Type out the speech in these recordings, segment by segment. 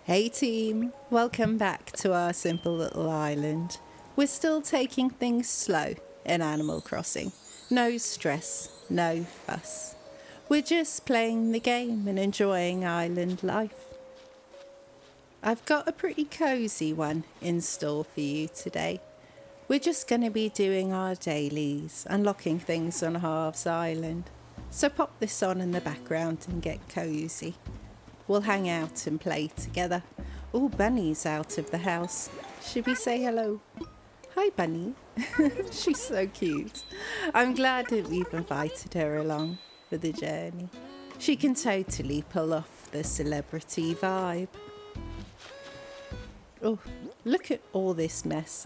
Hey team, welcome back to our simple little island. We're still taking things slow in Animal Crossing. No stress, no fuss. We're just playing the game and enjoying island life. I've got a pretty cosy one in store for you today. We're just going to be doing our dailies, unlocking things on Harv's island. So pop this on in the background and get cosy. We'll hang out and play together. Oh, Bunny's out of the house. Should we say hello? Hi, Bunny. She's so cute. I'm glad that we've invited her along for the journey. She can totally pull off the celebrity vibe. Oh, look at all this mess.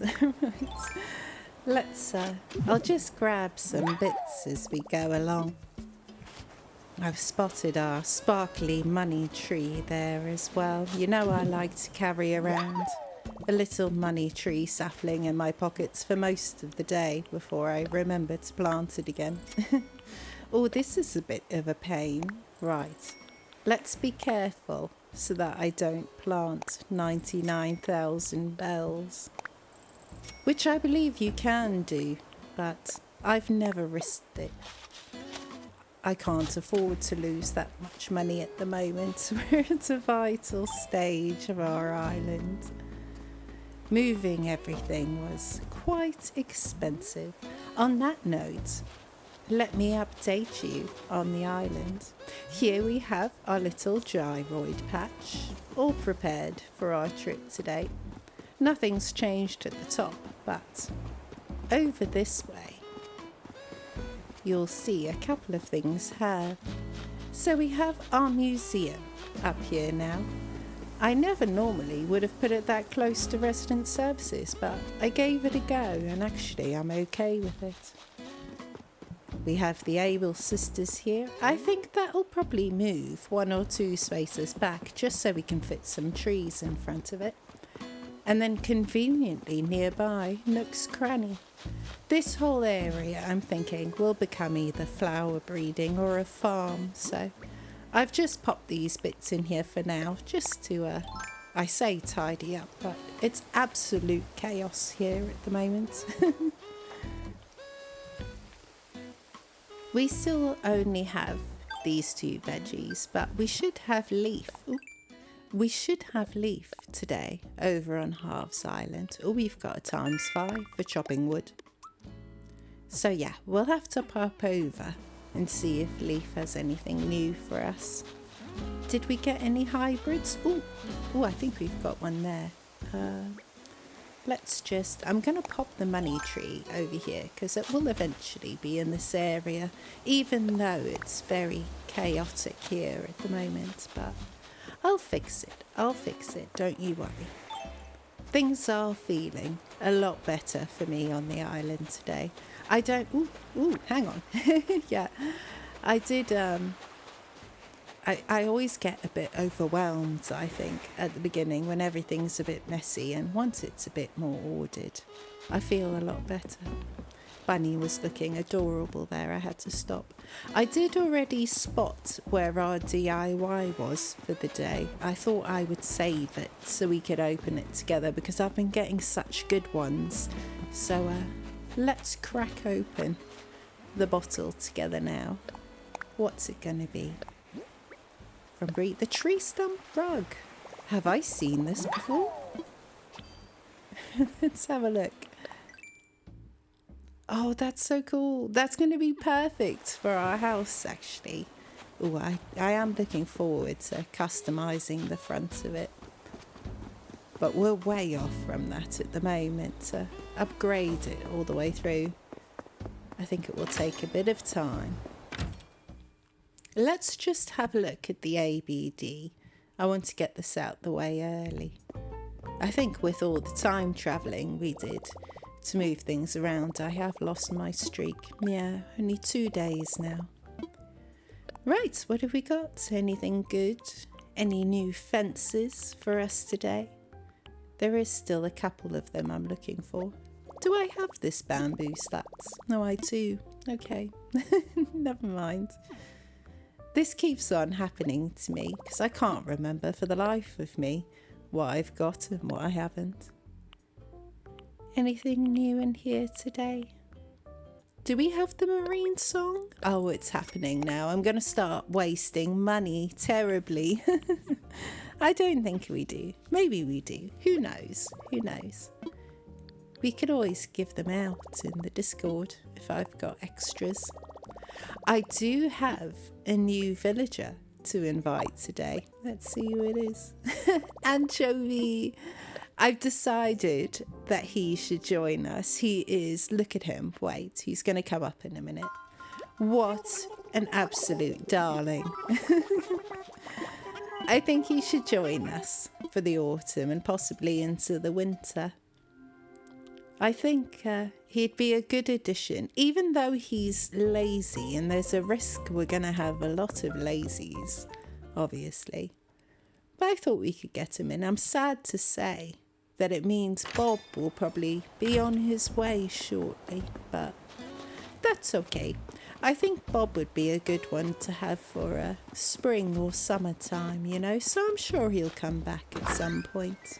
I'll just grab some bits as we go along. I've spotted our sparkly money tree there as well. You know I like to carry around a little money tree sapling in my pockets for most of the day before I remember to plant it again. Oh, this is a bit of a pain. Right, let's be careful so that I don't plant 99,000 bells. Which I believe you can do, but I've never risked it. I can't afford to lose that much money at the moment. We're at a vital stage of our island. Moving everything was quite expensive. On that note, let me update you on the island. Here we have our little gyroid patch, all prepared for our trip today. Nothing's changed at the top, but over this way, you'll see a couple of things have. So we have our museum up here now. I never normally would have put it that close to resident services, but I gave it a go and actually I'm okay with it. We have the Able sisters here. I think that'll probably move 1 or 2 spaces back just so we can fit some trees in front of it. And then conveniently nearby, Nook's Cranny. This whole area, I'm thinking, will become either flower breeding or a farm, so I've just popped these bits in here for now, just to, I say tidy up, but it's absolute chaos here at the moment. We still only have these 2 veggies, but we should have leaf. Ooh. We should have leaf today over on Harv's Island. Oh, we've got a ×5 for chopping wood. So yeah, we'll have to pop over and see if Leaf has anything new for us. Did we get any hybrids? Oh, I think we've got one there. I'm going to pop the money tree over here because it will eventually be in this area, even though it's very chaotic here at the moment, but I'll fix it, don't you worry. Things are feeling a lot better for me on the island today. Hang on. Yeah, I did, I always get a bit overwhelmed, I think, at the beginning when everything's a bit messy, and once it's a bit more ordered, I feel a lot better. Bunny was looking adorable there, I had to stop. I did already spot where our DIY was for the day. I thought I would save it so we could open it together because I've been getting such good ones. So let's crack open the bottle together now. What's it going to be? From the tree stump rug. Have I seen this before? Let's have a look. Oh, that's so cool. That's going to be perfect for our house, actually. Oh, I am looking forward to customizing the front of it. But we're way off from that at the moment. To upgrade it all the way through, I think it will take a bit of time. Let's just have a look at the ABD. I want to get this out the way early. I think with all the time travelling we did to move things around, I have lost my streak. Yeah, only 2 days now. Right, what have we got? Anything good? Any new fences for us today? There is still a couple of them I'm looking for. Do I have this bamboo slats? No, I do. Okay, never mind. This keeps on happening to me because I can't remember for the life of me what I've got and what I haven't. Anything new in here today? Do we have the marine song? Oh, it's happening now. I'm going to start wasting money terribly. I don't think we do. Maybe we do. Who knows? Who knows? We could always give them out in the Discord if I've got extras. I do have a new villager to invite today. Let's see who it is. Anchovy. I've decided that he should join us. He is, look at him, wait, he's going to come up in a minute. What an absolute darling. I think he should join us for the autumn and possibly into the winter. I think he'd be a good addition, even though he's lazy, and there's a risk we're going to have a lot of lazies, obviously. But I thought we could get him in. I'm sad to say that it means Bob will probably be on his way shortly, but that's okay. I think Bob would be a good one to have for spring or summertime, you know, so I'm sure he'll come back at some point.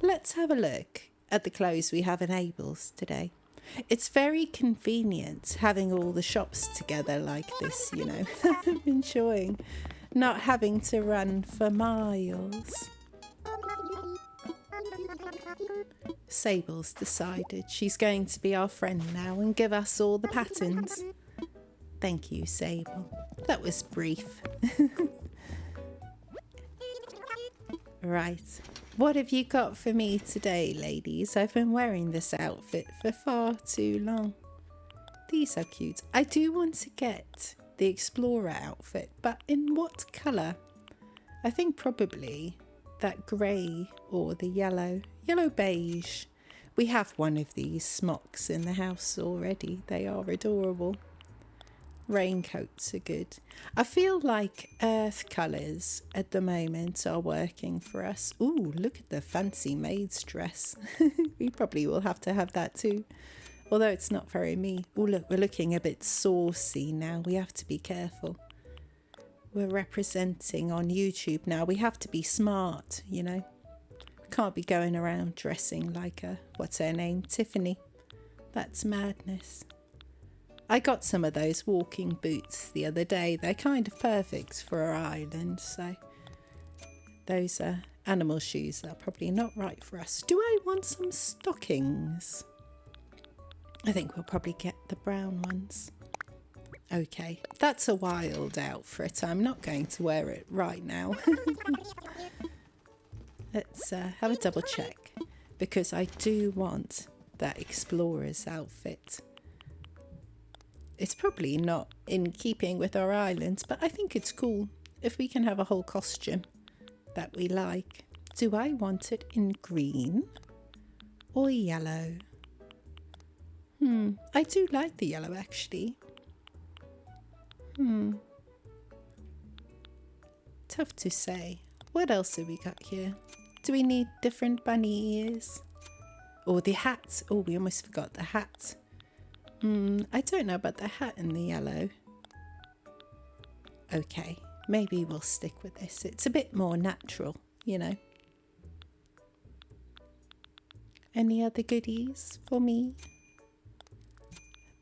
Let's have a look at the clothes we have in Abel's today. It's very convenient having all the shops together like this, you know. I'm enjoying not having to run for miles. Sable's decided she's going to be our friend now and give us all the patterns. Thank you, Sable. That was brief. Right. What have you got for me today, ladies? I've been wearing this outfit for far too long. These are cute. I do want to get the Explorer outfit, but in what colour? I think probably that grey or the yellow beige. We have one of these smocks in the house already. They are adorable. Raincoats are good. I feel like earth colours at the moment are working for us. Ooh, look at the fancy maid's dress. We probably will have to have that too. Although it's not very me. Oh, look, we're looking a bit saucy now. We have to be careful. We're representing on YouTube now. We have to be smart, you know. Can't be going around dressing like what's her name? Tiffany. That's madness. I got some of those walking boots the other day. They're kind of perfect for our island, so those animal shoes are probably not right for us. Do I want some stockings? I think we'll probably get the brown ones. Okay, that's a wild outfit. I'm not going to wear it right now. Let's have a double check, because I do want that explorer's outfit. It's probably not in keeping with our islands, but I think it's cool if we can have a whole costume that we like. Do I want it in green or yellow? I do like the yellow actually. Tough to say. What else have we got here? Do we need different bunny ears? Or the hat? Oh, we almost forgot the hat. I don't know about the hat in the yellow. Okay, maybe we'll stick with this. It's a bit more natural, you know. Any other goodies for me?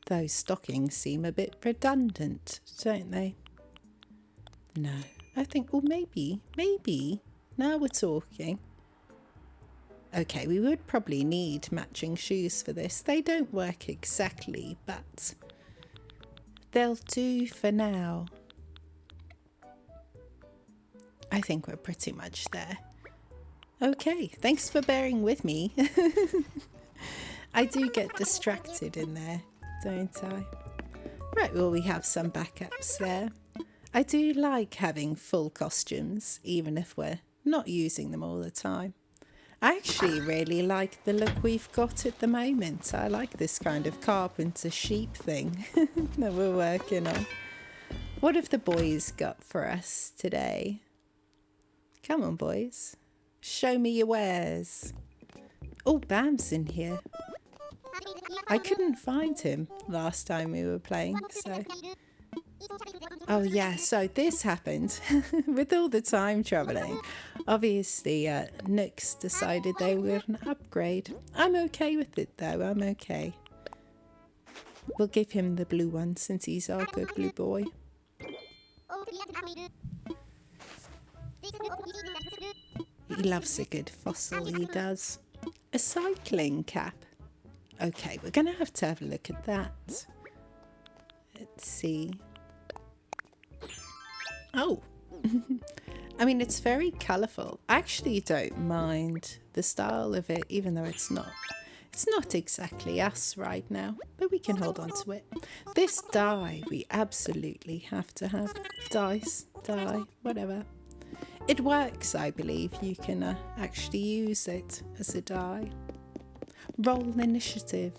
Those stockings seem a bit redundant, don't they? No, I think, well, maybe, now we're talking. Okay, we would probably need matching shoes for this. They don't work exactly, but they'll do for now. I think we're pretty much there. Okay, thanks for bearing with me. I do get distracted in there, don't I? Right, well, we have some backups there. I do like having full costumes, even if we're not using them all the time. I actually really like the look we've got at the moment. I like this kind of carpenter sheep thing that we're working on. What have the boys got for us today? Come on, boys. Show me your wares. Oh, Bam's in here. I couldn't find him last time we were playing, so Oh yeah, so this happened with all the time travelling. Obviously, Nooks decided they were going to upgrade. I'm okay with it though, I'm okay. We'll give him the blue one since he's our good blue boy. He loves a good fossil, he does. A cycling cap. Okay, we're going to have a look at that. Let's see. Oh, I mean, it's very colourful. I actually don't mind the style of it, even though it's not exactly us right now, but we can hold on to it. This die, we absolutely have to have. Dice, die, whatever. It works, I believe. You can actually use it as a die. Roll initiative.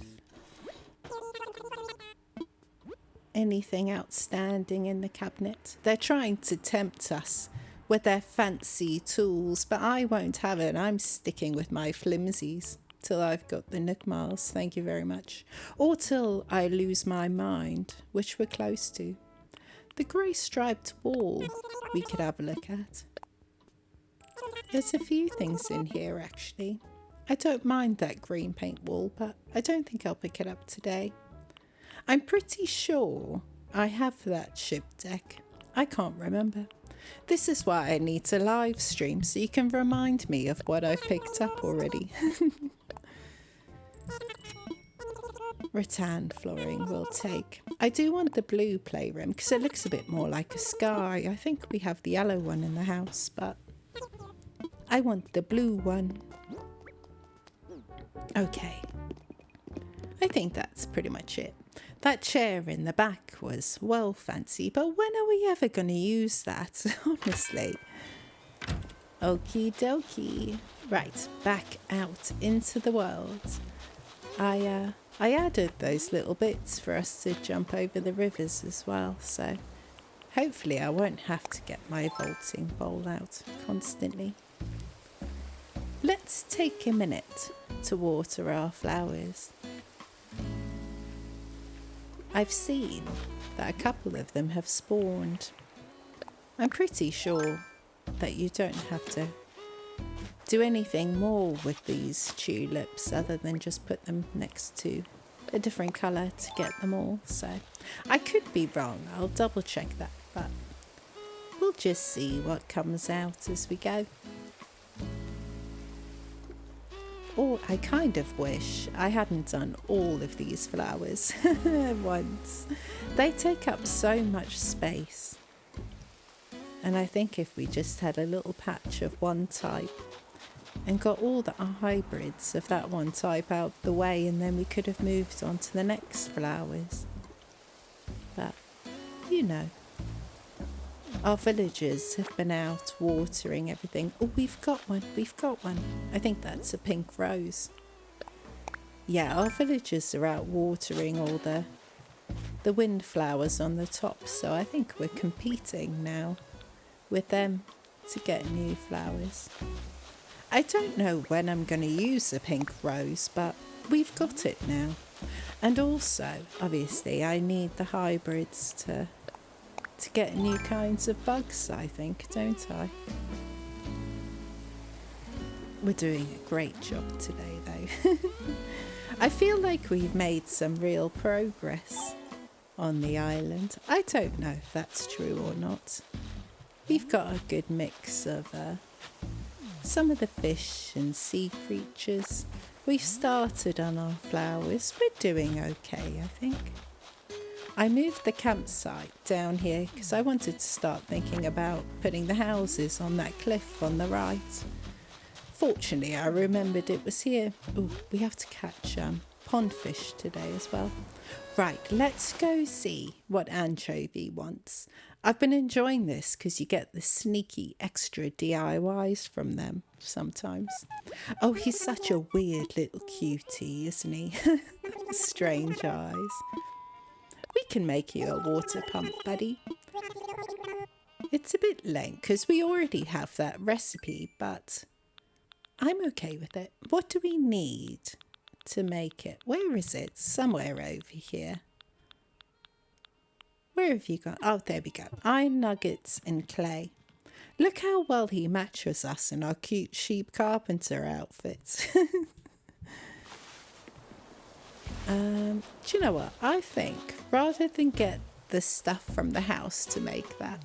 Anything outstanding in the cabinet? They're trying to tempt us with their fancy tools, but I won't have it. I'm sticking with my flimsies till I've got the Nook Miles, thank you very much. Or till I lose my mind, which we're close to. The grey striped wall we could have a look at. There's a few things in here actually. I don't mind that green paint wall, but I don't think I'll pick it up today. I'm pretty sure I have that ship deck. I can't remember. This is why I need to live stream, so you can remind me of what I've picked up already. Rattan flooring we'll take. I do want the blue playroom because it looks a bit more like a sky. I think we have the yellow one in the house, but I want the blue one. Okay. I think that's pretty much it. That chair in the back was well fancy, but when are we ever going to use that? Honestly. Okie dokie. Right, back out into the world. I added those little bits for us to jump over the rivers as well, so hopefully I won't have to get my vaulting bowl out constantly. Let's take a minute to water our flowers. I've seen that a couple of them have spawned. I'm pretty sure that you don't have to do anything more with these tulips other than just put them next to a different colour to get them all. So I could be wrong, I'll double check that, but we'll just see what comes out as we go. Or I kind of wish I hadn't done all of these flowers once. They take up so much space. And I think if we just had a little patch of one type and got all the hybrids of that one type out the way, and then we could have moved on to the next flowers. But, you know, our villagers have been out watering everything. Oh, we've got one. I think that's a pink rose. Yeah, our villagers are out watering all the windflowers on the top, so I think we're competing now with them to get new flowers. I don't know when I'm going to use a pink rose, but we've got it now. And also, obviously, I need the hybrids to get new kinds of bugs, I think, don't I? We're doing a great job today, though. I feel like we've made some real progress on the island. I don't know if that's true or not. We've got a good mix of some of the fish and sea creatures. We've started on our flowers. We're doing okay, I think. I moved the campsite down here because I wanted to start thinking about putting the houses on that cliff on the right. Fortunately, I remembered it was here. Oh, we have to catch pond fish today as well. Right, let's go see what Anchovy wants. I've been enjoying this because you get the sneaky extra DIYs from them sometimes. Oh, he's such a weird little cutie, isn't he? Strange eyes. We can make you a water pump, buddy. It's a bit lame because we already have that recipe, but I'm okay with it. What do we need to make it? Where is it? Somewhere over here. Where have you gone? Oh, there we go. Iron nuggets and clay. Look how well he matches us in our cute sheep carpenter outfits. Do you know what? I think rather than get the stuff from the house to make that,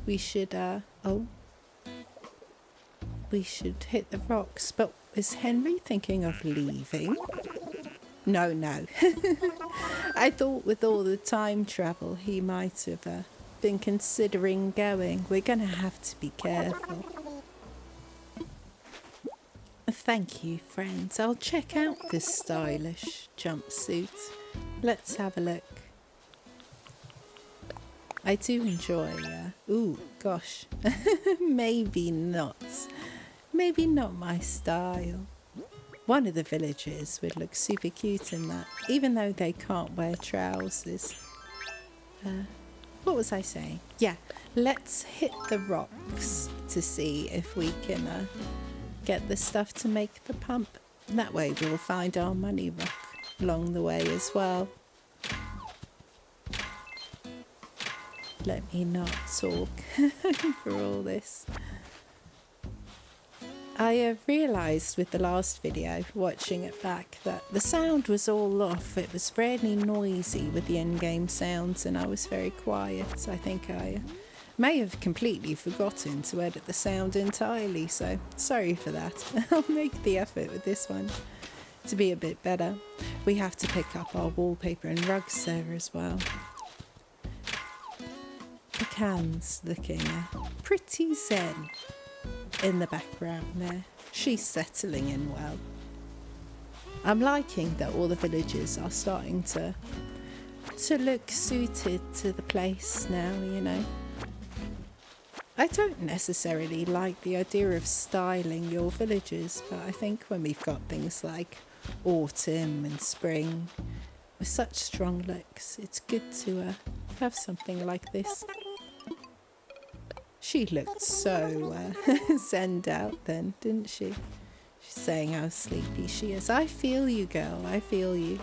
we should, we should hit the rocks. But is Henry thinking of leaving? No. I thought with all the time travel, he might have been considering going. We're going to have to be careful. Thank you, friends. I'll check out this stylish jumpsuit. Let's have a look. I do enjoy, ooh, gosh, maybe not my style. One of the villagers would look super cute in that, even though they can't wear trousers. What was I saying? Yeah, let's hit the rocks to see if we can get the stuff to make the pump. That way we'll find our money rock along the way as well. Let me not talk for all this. I realised with the last video, watching it back, that the sound was all off. It was really noisy with the in-game sounds and I was very quiet. I think I may have completely forgotten to edit the sound entirely, so sorry for that. I'll make the effort with this one to be a bit better. We have to pick up our wallpaper and rugs there as well. The can's looking pretty zen in the background there. She's settling in well. I'm liking that all the villagers are starting to look suited to the place now, you know. I don't necessarily like the idea of styling your villagers, but I think when we've got things like autumn and spring with such strong looks, it's good to have something like this. She looked so zenned out then, didn't she? She's saying how sleepy she is. I feel you, girl. I feel you.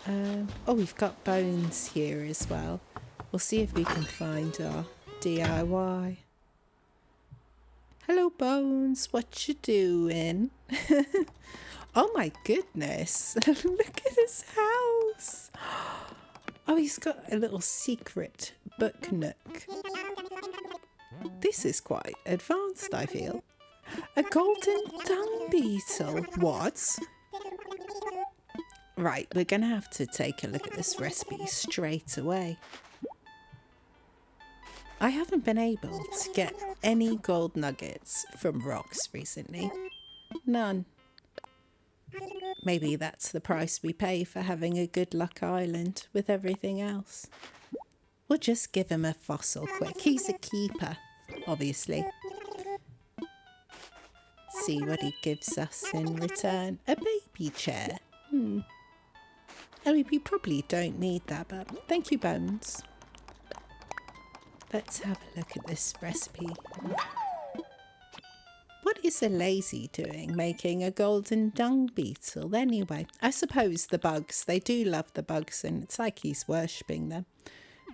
Oh, we've got bones here as well. We'll see if we can find our DIY. Hello, Bones. What you doing? Oh my goodness. Look at his house. Oh, he's got a little secret book nook. This is quite advanced, I feel. A golden dung beetle. What? Right, we're going to have to take a look at this recipe straight away. I haven't been able to get any gold nuggets from rocks recently. None. Maybe that's the price we pay for having a good luck island with everything else. We'll just give him a fossil quick. He's a keeper, obviously. See what he gives us in return. A baby chair. I mean, we probably don't need that, but thank you, Bones. Let's have a look at this recipe. What is a lazy doing making a golden dung beetle anyway? I suppose the bugs, they do love the bugs and it's like he's worshipping them.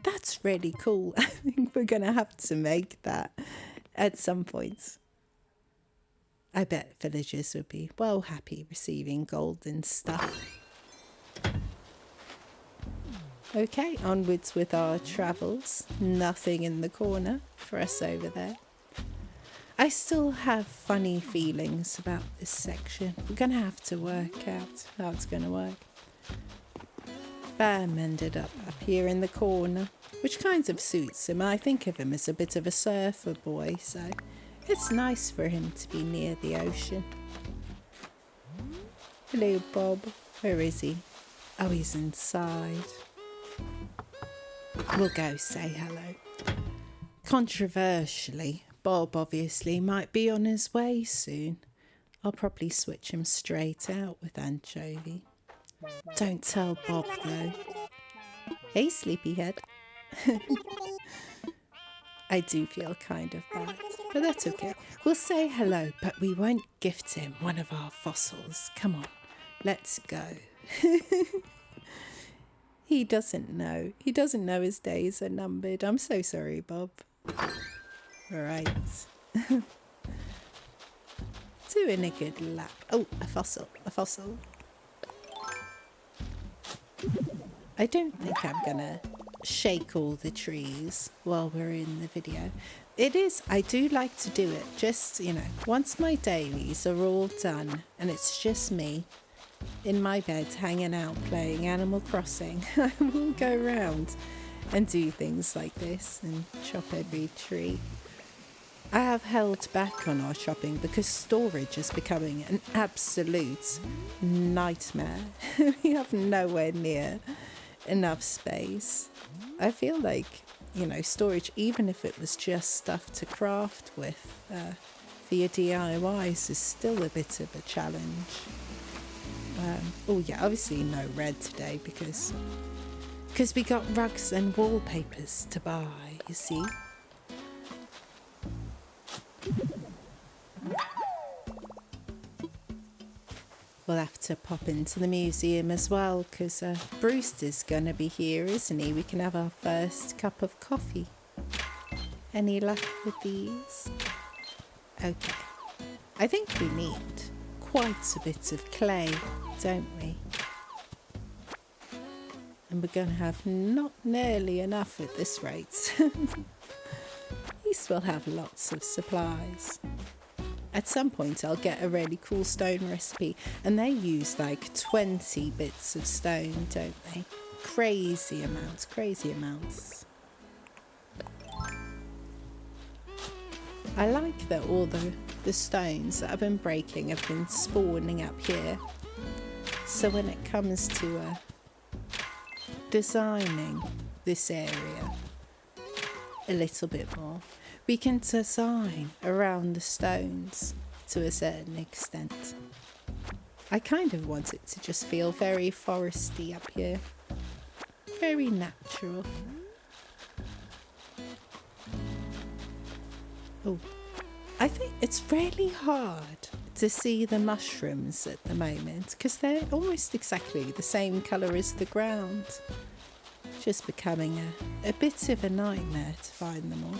That's really cool. I think we're going to have to make that at some point. I bet villagers would be well happy receiving golden stuff. Okay, onwards with our travels. Nothing in the corner for us over there. I still have funny feelings about this section. We're going to have to work out how it's going to work. Bam ended up here in the corner, which kind of suits him. I think of him as a bit of a surfer boy, so it's nice for him to be near the ocean. Hello, Bob. Where is he? Oh, he's inside. We'll go say hello. Controversially, Bob obviously might be on his way soon. I'll probably switch him straight out with anchovy. Don't tell Bob though. Hey, sleepyhead. I do feel kind of bad, but that's okay. We'll say hello, but we won't gift him one of our fossils. Come on, let's go. He doesn't know. He doesn't know his days are numbered. I'm so sorry, Bob. Right. Doing a good lap. Oh, a fossil. A fossil. I don't think I'm gonna shake all the trees while we're in the video. It is, I do like to do it just, you know, once my dailies are all done and it's just me in my bed hanging out playing Animal Crossing, I will go around and do things like this and chop every tree. I have held back on our chopping because storage is becoming an absolute nightmare. We have nowhere near enough space. I feel like, you know, storage, even if it was just stuff to craft with for your DIYs, is still a bit of a challenge. Oh yeah, obviously no red today because we got rugs and wallpapers to buy, you see. We'll have to pop into the museum as well because Brewster's gonna be here, isn't he? We can have our first cup of coffee. Any luck with these? Okay. I think we need quite a bit of clay, don't we? And we're gonna have not nearly enough at this rate. At least we'll have lots of supplies. At some point I'll get a really cool stone recipe, and they use like 20 bits of stone, don't they? Crazy amounts, crazy amounts. I like that all the stones that I've been breaking have been spawning up here. So when it comes to designing this area a little bit more, we can design around the stones to a certain extent. I kind of want it to just feel very foresty up here. Very natural. Oh, I think it's really hard to see the mushrooms at the moment because they're almost exactly the same colour as the ground. Just becoming a bit of a nightmare to find them all.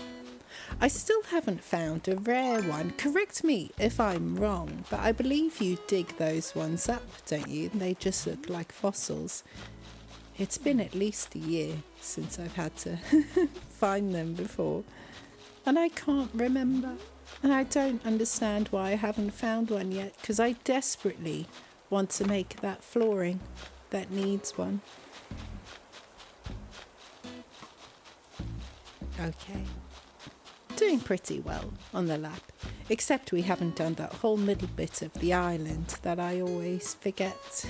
I still haven't found a rare one. Correct me if I'm wrong, but I believe you dig those ones up, don't you? They just look like fossils. It's been at least a year since I've had to find them before, and I can't remember. And I don't understand why I haven't found one yet, because I desperately want to make that flooring that needs one. Okay. Doing pretty well on the lap, except we haven't done that whole middle bit of the island that I always forget.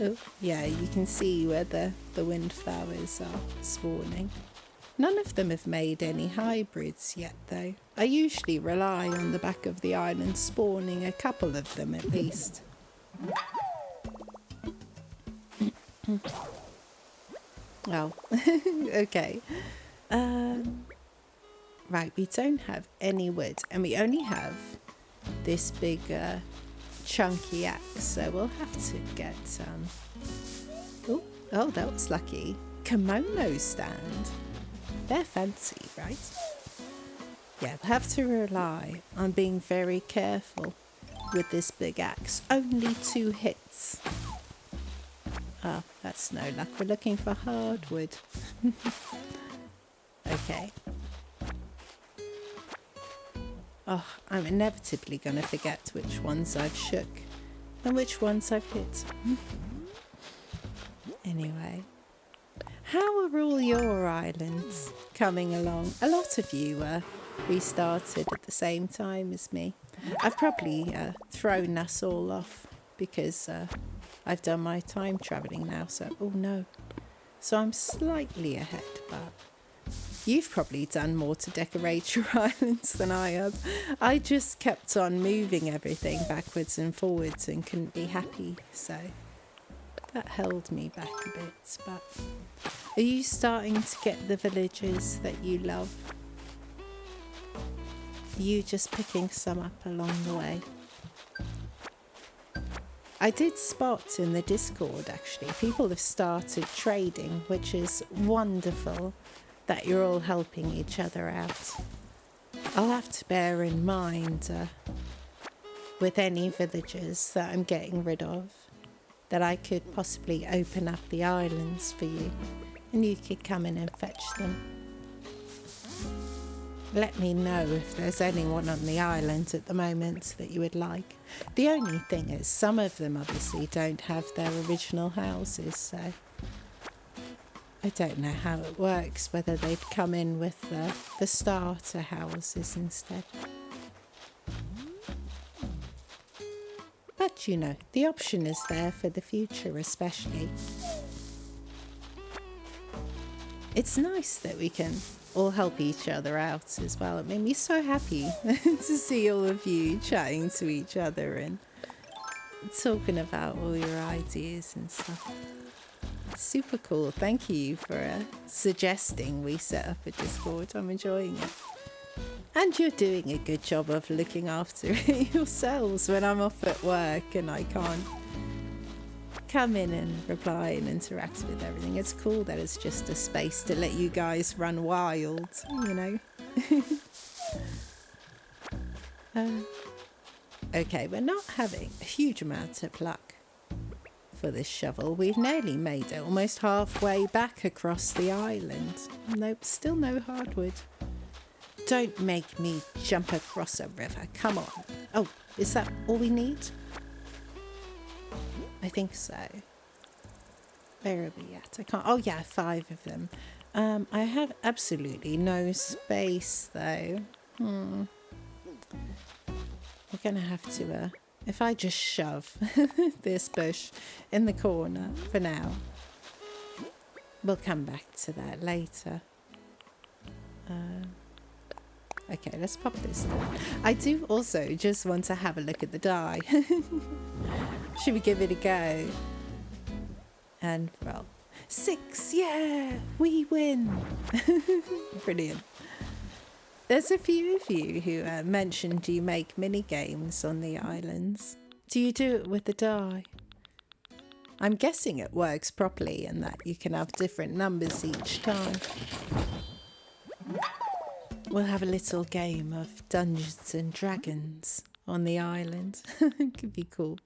Oh, yeah, you can see where the windflowers are spawning. None of them have made any hybrids yet, though. I usually rely on the back of the island spawning a couple of them at least. Oh, okay. Right, we don't have any wood, and we only have this big chunky axe, so we'll have to get oh, that was lucky. Kimono stand. They're fancy, right? Yeah, we'll have to rely on being very careful with this big axe. Only 2 hits. Oh, that's no luck. We're looking for hardwood. Okay. Oh, I'm inevitably going to forget which ones I've shook and which ones I've hit. Anyway, how are all your islands coming along? A lot of you restarted at the same time as me. I've probably thrown us all off because I've done my time travelling now, so oh no. So I'm slightly ahead, but you've probably done more to decorate your islands than I have. I just kept on moving everything backwards and forwards and couldn't be happy, so that held me back a bit. But are you starting to get the villages that you love? Are you just picking some up along the way? I did spot in the Discord, actually, people have started trading, which is wonderful that you're all helping each other out. I'll have to bear in mind with any villagers that I'm getting rid of that I could possibly open up the islands for you and you could come in and fetch them. Let me know if there's anyone on the island at the moment that you would like. The only thing is, some of them obviously don't have their original houses, so I don't know how it works, whether they'd come in with the starter houses instead. But you know, the option is there for the future especially. It's nice that we can all help each other out as well. It made me so happy to see all of you chatting to each other and talking about all your ideas and stuff. Super cool. Thank you for suggesting we set up a Discord. I'm enjoying it. And you're doing a good job of looking after it yourselves when I'm off at work and I can't come in and reply and interact with everything. It's cool that it's just a space to let you guys run wild, you know. Okay, we're not having a huge amount of luck for this shovel. We've nearly made it almost halfway back across the island. Nope, still no hardwood. Don't make me jump across a river. Come on. Oh, is that all we need? I think so. Where are we at? I can't. Oh yeah, 5 of them. I have absolutely no space though. We're gonna have to. If I just shove this bush in the corner for now, we'll come back to that later. Okay, let's pop this down. I do also just want to have a look at the die. Should we give it a go? And roll. 6, yeah, we win. Brilliant. There's a few of you who mentioned you make mini games on the islands. Do you do it with the die? I'm guessing it works properly and that you can have different numbers each time. We'll have a little game of Dungeons and Dragons on the island. Could be cool.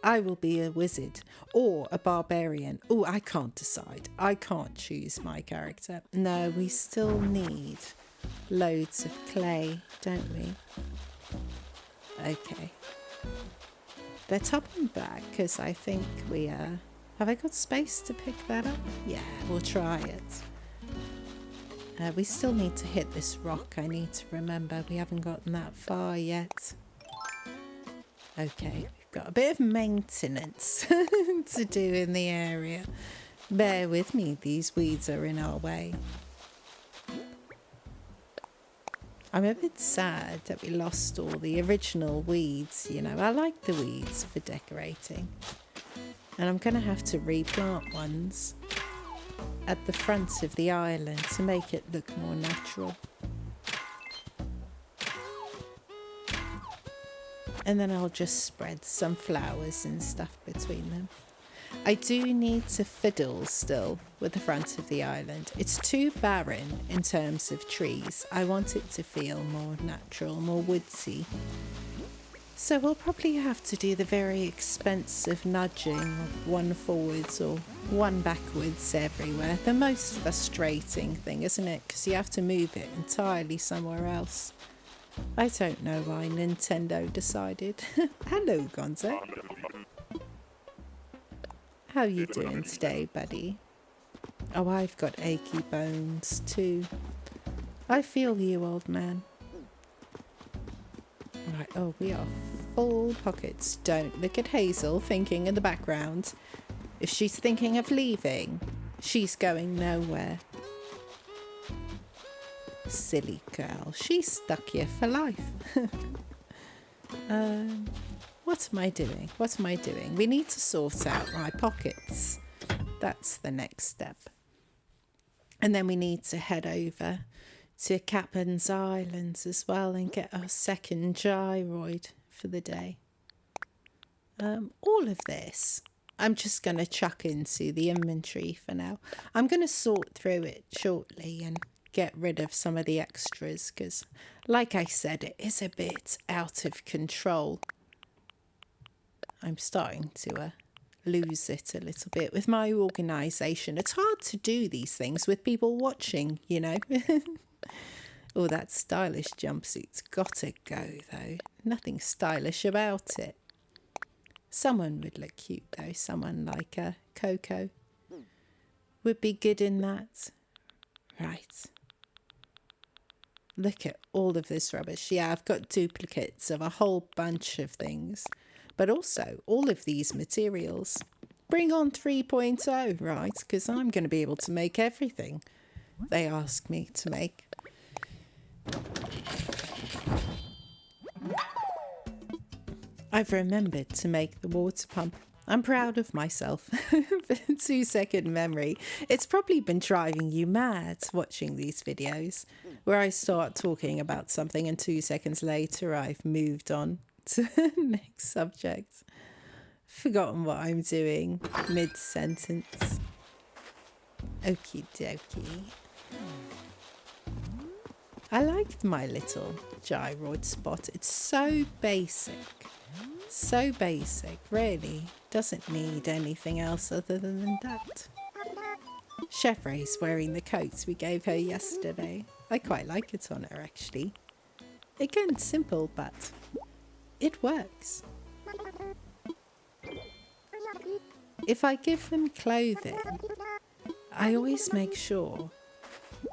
I will be a wizard or a barbarian. Oh, I can't decide. I can't choose my character. No, we still need loads of clay, don't we? Okay. They're topping back because I think we have I got space to pick that up? Yeah, we'll try it. We still need to hit this rock. I need to remember we haven't gotten that far yet. Okay, we've got a bit of maintenance to do in the area. Bear with me, these weeds are in our way. I'm a bit sad that we lost all the original weeds, you know. I like the weeds for decorating. And I'm going to have to replant ones at the front of the island to make it look more natural. And then I'll just spread some flowers and stuff between them. I do need to fiddle still with the front of the island. It's too barren in terms of trees. I want it to feel more natural, more woodsy. So we'll probably have to do the very expensive nudging of one forwards or one backwards everywhere. The most frustrating thing, isn't it? Because you have to move it entirely somewhere else. I don't know why Nintendo decided. Hello, Gonzo. How you doing today, buddy? Oh, I've got achy bones too. I feel you, old man. Right, oh, we are full pockets. Don't look at Hazel thinking in the background. If she's thinking of leaving, she's going nowhere. Silly girl, she's stuck here for life. What am I doing? What am I doing? We need to sort out my pockets. That's the next step. And then we need to head over to Kapp'n's Islands as well and get our second gyroid for the day. all of this, I'm just going to chuck into the inventory for now. I'm going to sort through it shortly and get rid of some of the extras because, like I said, it is a bit out of control. I'm starting to lose it a little bit with my organisation. It's hard to do these things with people watching, you know. Oh, that stylish jumpsuit's got to go, though. Nothing stylish about it. Someone would look cute, though. Someone like Coco would be good in that. Right. Look at all of this rubbish. Yeah, I've got duplicates of a whole bunch of things. But also, all of these materials. Bring on 3.0, right? Because I'm going to be able to make everything they ask me to make. I've remembered to make the water pump. I'm proud of myself. 2-second memory. It's probably been driving you mad watching these videos where I start talking about something and 2 seconds later I've moved on to the next subject. Forgotten what I'm doing mid-sentence. Okie dokie. I liked my little gyroid spot. It's so basic. So basic, really. Doesn't need anything else other than that. Chevray's wearing the coats we gave her yesterday. I quite like it on her, actually. Again, simple, but it works. If I give them clothing, I always make sure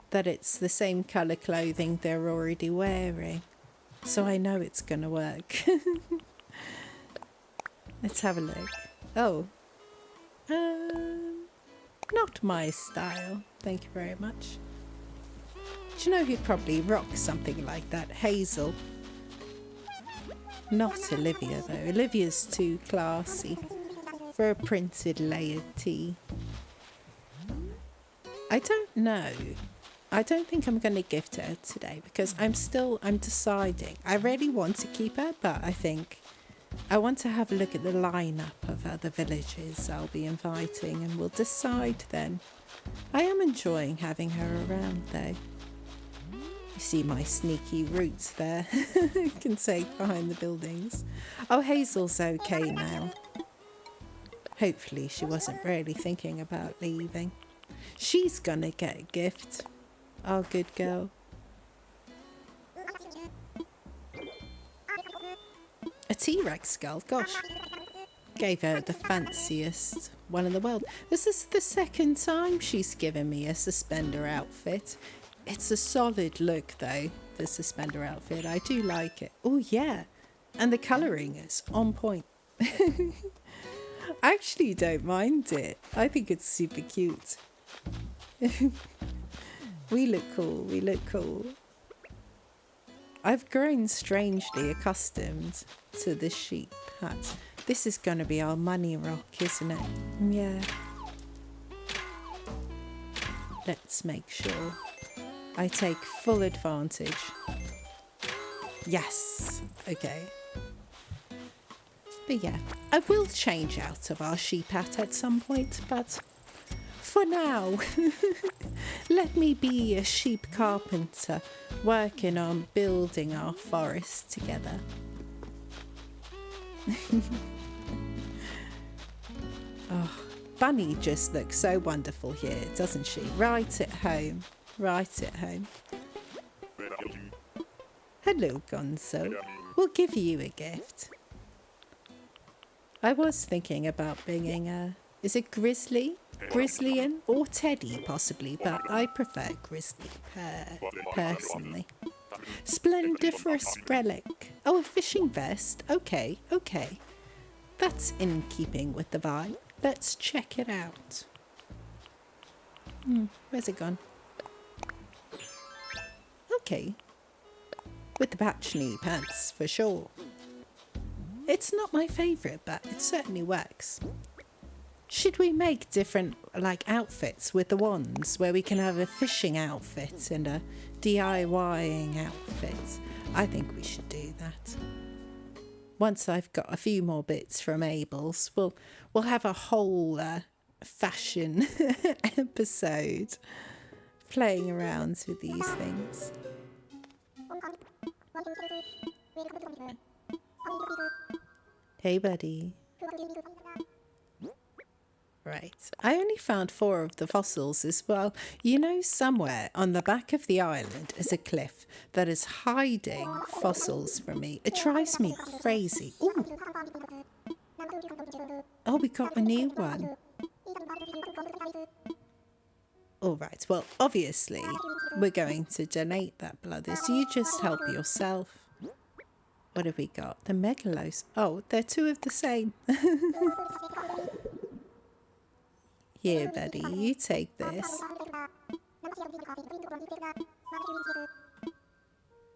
that it's the same colour clothing they're already wearing, so I know it's going to work. Let's have a look. Oh, not my style, thank you very much. Do you know who'd probably rock something like that? Hazel. Not Olivia though. Olivia's too classy for a printed layered tee. I don't know. I don't think I'm going to gift her today because I'm deciding. I really want to keep her, but I think I want to have a look at the lineup of other villages I'll be inviting and we'll decide then. I am enjoying having her around though. You see my sneaky roots there. I can take behind the buildings. Oh, Hazel's okay now. Hopefully she wasn't really thinking about leaving. She's gonna get a gift. Oh, good girl. A T-Rex skull, gosh. Gave her the fanciest one in the world. This is the second time she's given me a suspender outfit. It's a solid look though, the suspender outfit. I do like it. Oh yeah, and the colouring is on point. I actually don't mind it. I think it's super cute. We look cool, we look cool. I've grown strangely accustomed to this sheep hat. This is going to be our money rock, isn't it? Yeah. Let's make sure I take full advantage. Yes. Okay. But yeah, I will change out of our sheep hat at some point, but for now, let me be a sheep carpenter working on building our forest together. Oh, Bunny just looks so wonderful here, doesn't she? Right at home. Right at home. Hello, Gonzo. We'll give you a gift. I was thinking about bringing is it Grizzly? Grizzlyan or Teddy possibly, but I prefer Grizzly personally. Splendiferous relic. Oh, a fishing vest. Okay, okay. That's in keeping with the vibe. Let's check it out. Where's it gone? Okay. With the patch knee pants, for sure. It's not my favourite, but it certainly works. Should we make different, outfits with the wands, where we can have a fishing outfit and a DIYing outfit? I think we should do that. once I've got a few more bits from Abel's, we'll have a whole fashion episode playing around with these things. Hey, buddy. Right. I only found 4 of the fossils as well. You know, somewhere on the back of the island is a cliff that is hiding fossils from me. It drives me crazy. Ooh. Oh, we got a new one. All right. Well, obviously, we're going to donate that blood. So you just help yourself. What have we got? The megalos. Oh, they're 2 of the same. Here, buddy, you take this.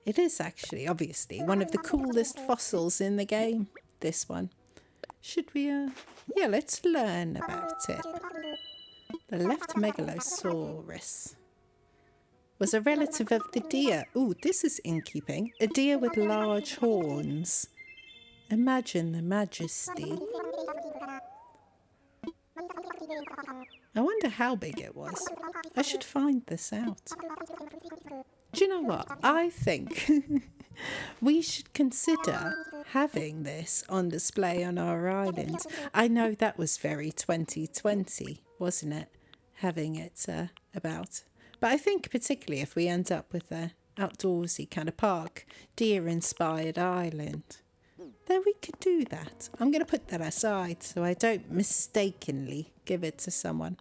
It is actually, obviously, one of the coolest fossils in the game, this one. Should we, yeah, let's learn about it. The left megalosaurus was a relative of the deer. Ooh, this is in keeping. A deer with large horns. Imagine the majesty. I wonder how big it was. I should find this out. Do you know what? I think we should consider having this on display on our island. I know that was very 2020, wasn't it? Having it about. But I think particularly if we end up with an outdoorsy kind of park, deer-inspired island, then we could do that. I'm going to put that aside so I don't mistakenly give it to someone.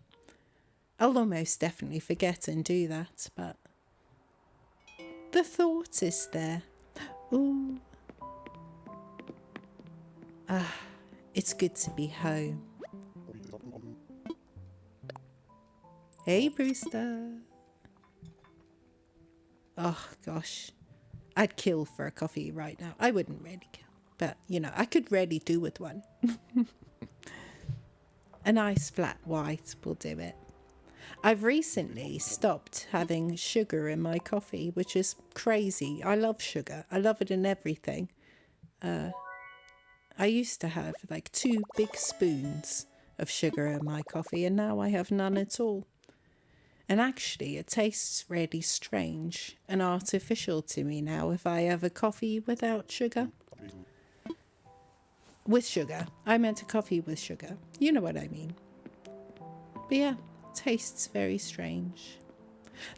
I'll almost definitely forget and do that, but the thought is there. Ooh. Ah, it's good to be home. Hey, Brewster. Oh, gosh. I'd kill for a coffee right now. I wouldn't really kill. But, you know, I could really do with one. A nice flat white will do it. I've recently stopped having sugar in my coffee, which is crazy. I love sugar. I love it in everything. I used to have like 2 big spoons of sugar in my coffee, and now I have none at all. And actually, it tastes really strange and artificial to me now if I have a coffee without sugar. With sugar. I meant a coffee with sugar. You know what I mean. But yeah, tastes very strange.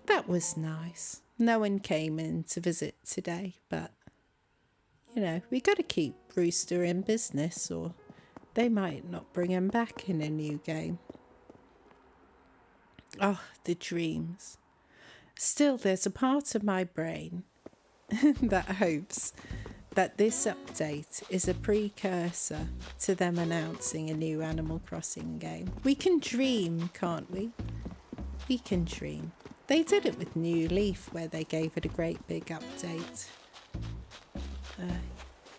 That was nice. No one came in to visit today, but, you know, we got to keep Rooster in business or they might not bring him back in a new game. Oh, the dreams. Still, there's a part of my brain that hopes that this update is a precursor to them announcing a new Animal Crossing game. We can dream, can't we? We can dream. They did it with New Leaf, where they gave it a great big update.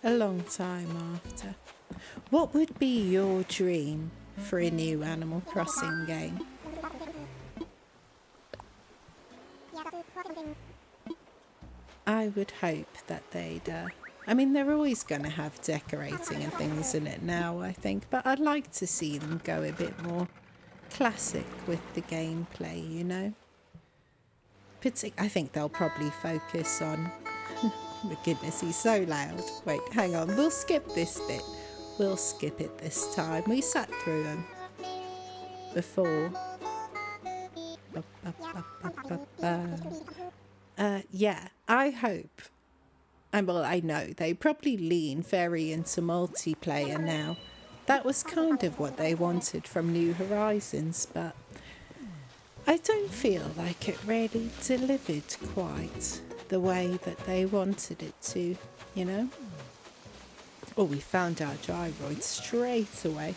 A long time after. What would be your dream for a new Animal Crossing game? I would hope that they'd... I mean, they're always going to have decorating and things in it now, I think. But I'd like to see them go a bit more classic with the gameplay, you know? I think they'll probably focus on... My goodness, he's so loud. Wait, hang on. We'll skip this bit. We'll skip it this time. We sat through them before. Yeah, I hope... And well, I know they probably lean very into multiplayer now. That was kind of what they wanted from New Horizons, but I don't feel like it really delivered quite the way that they wanted it to, you know? Oh, we found our gyroid straight away.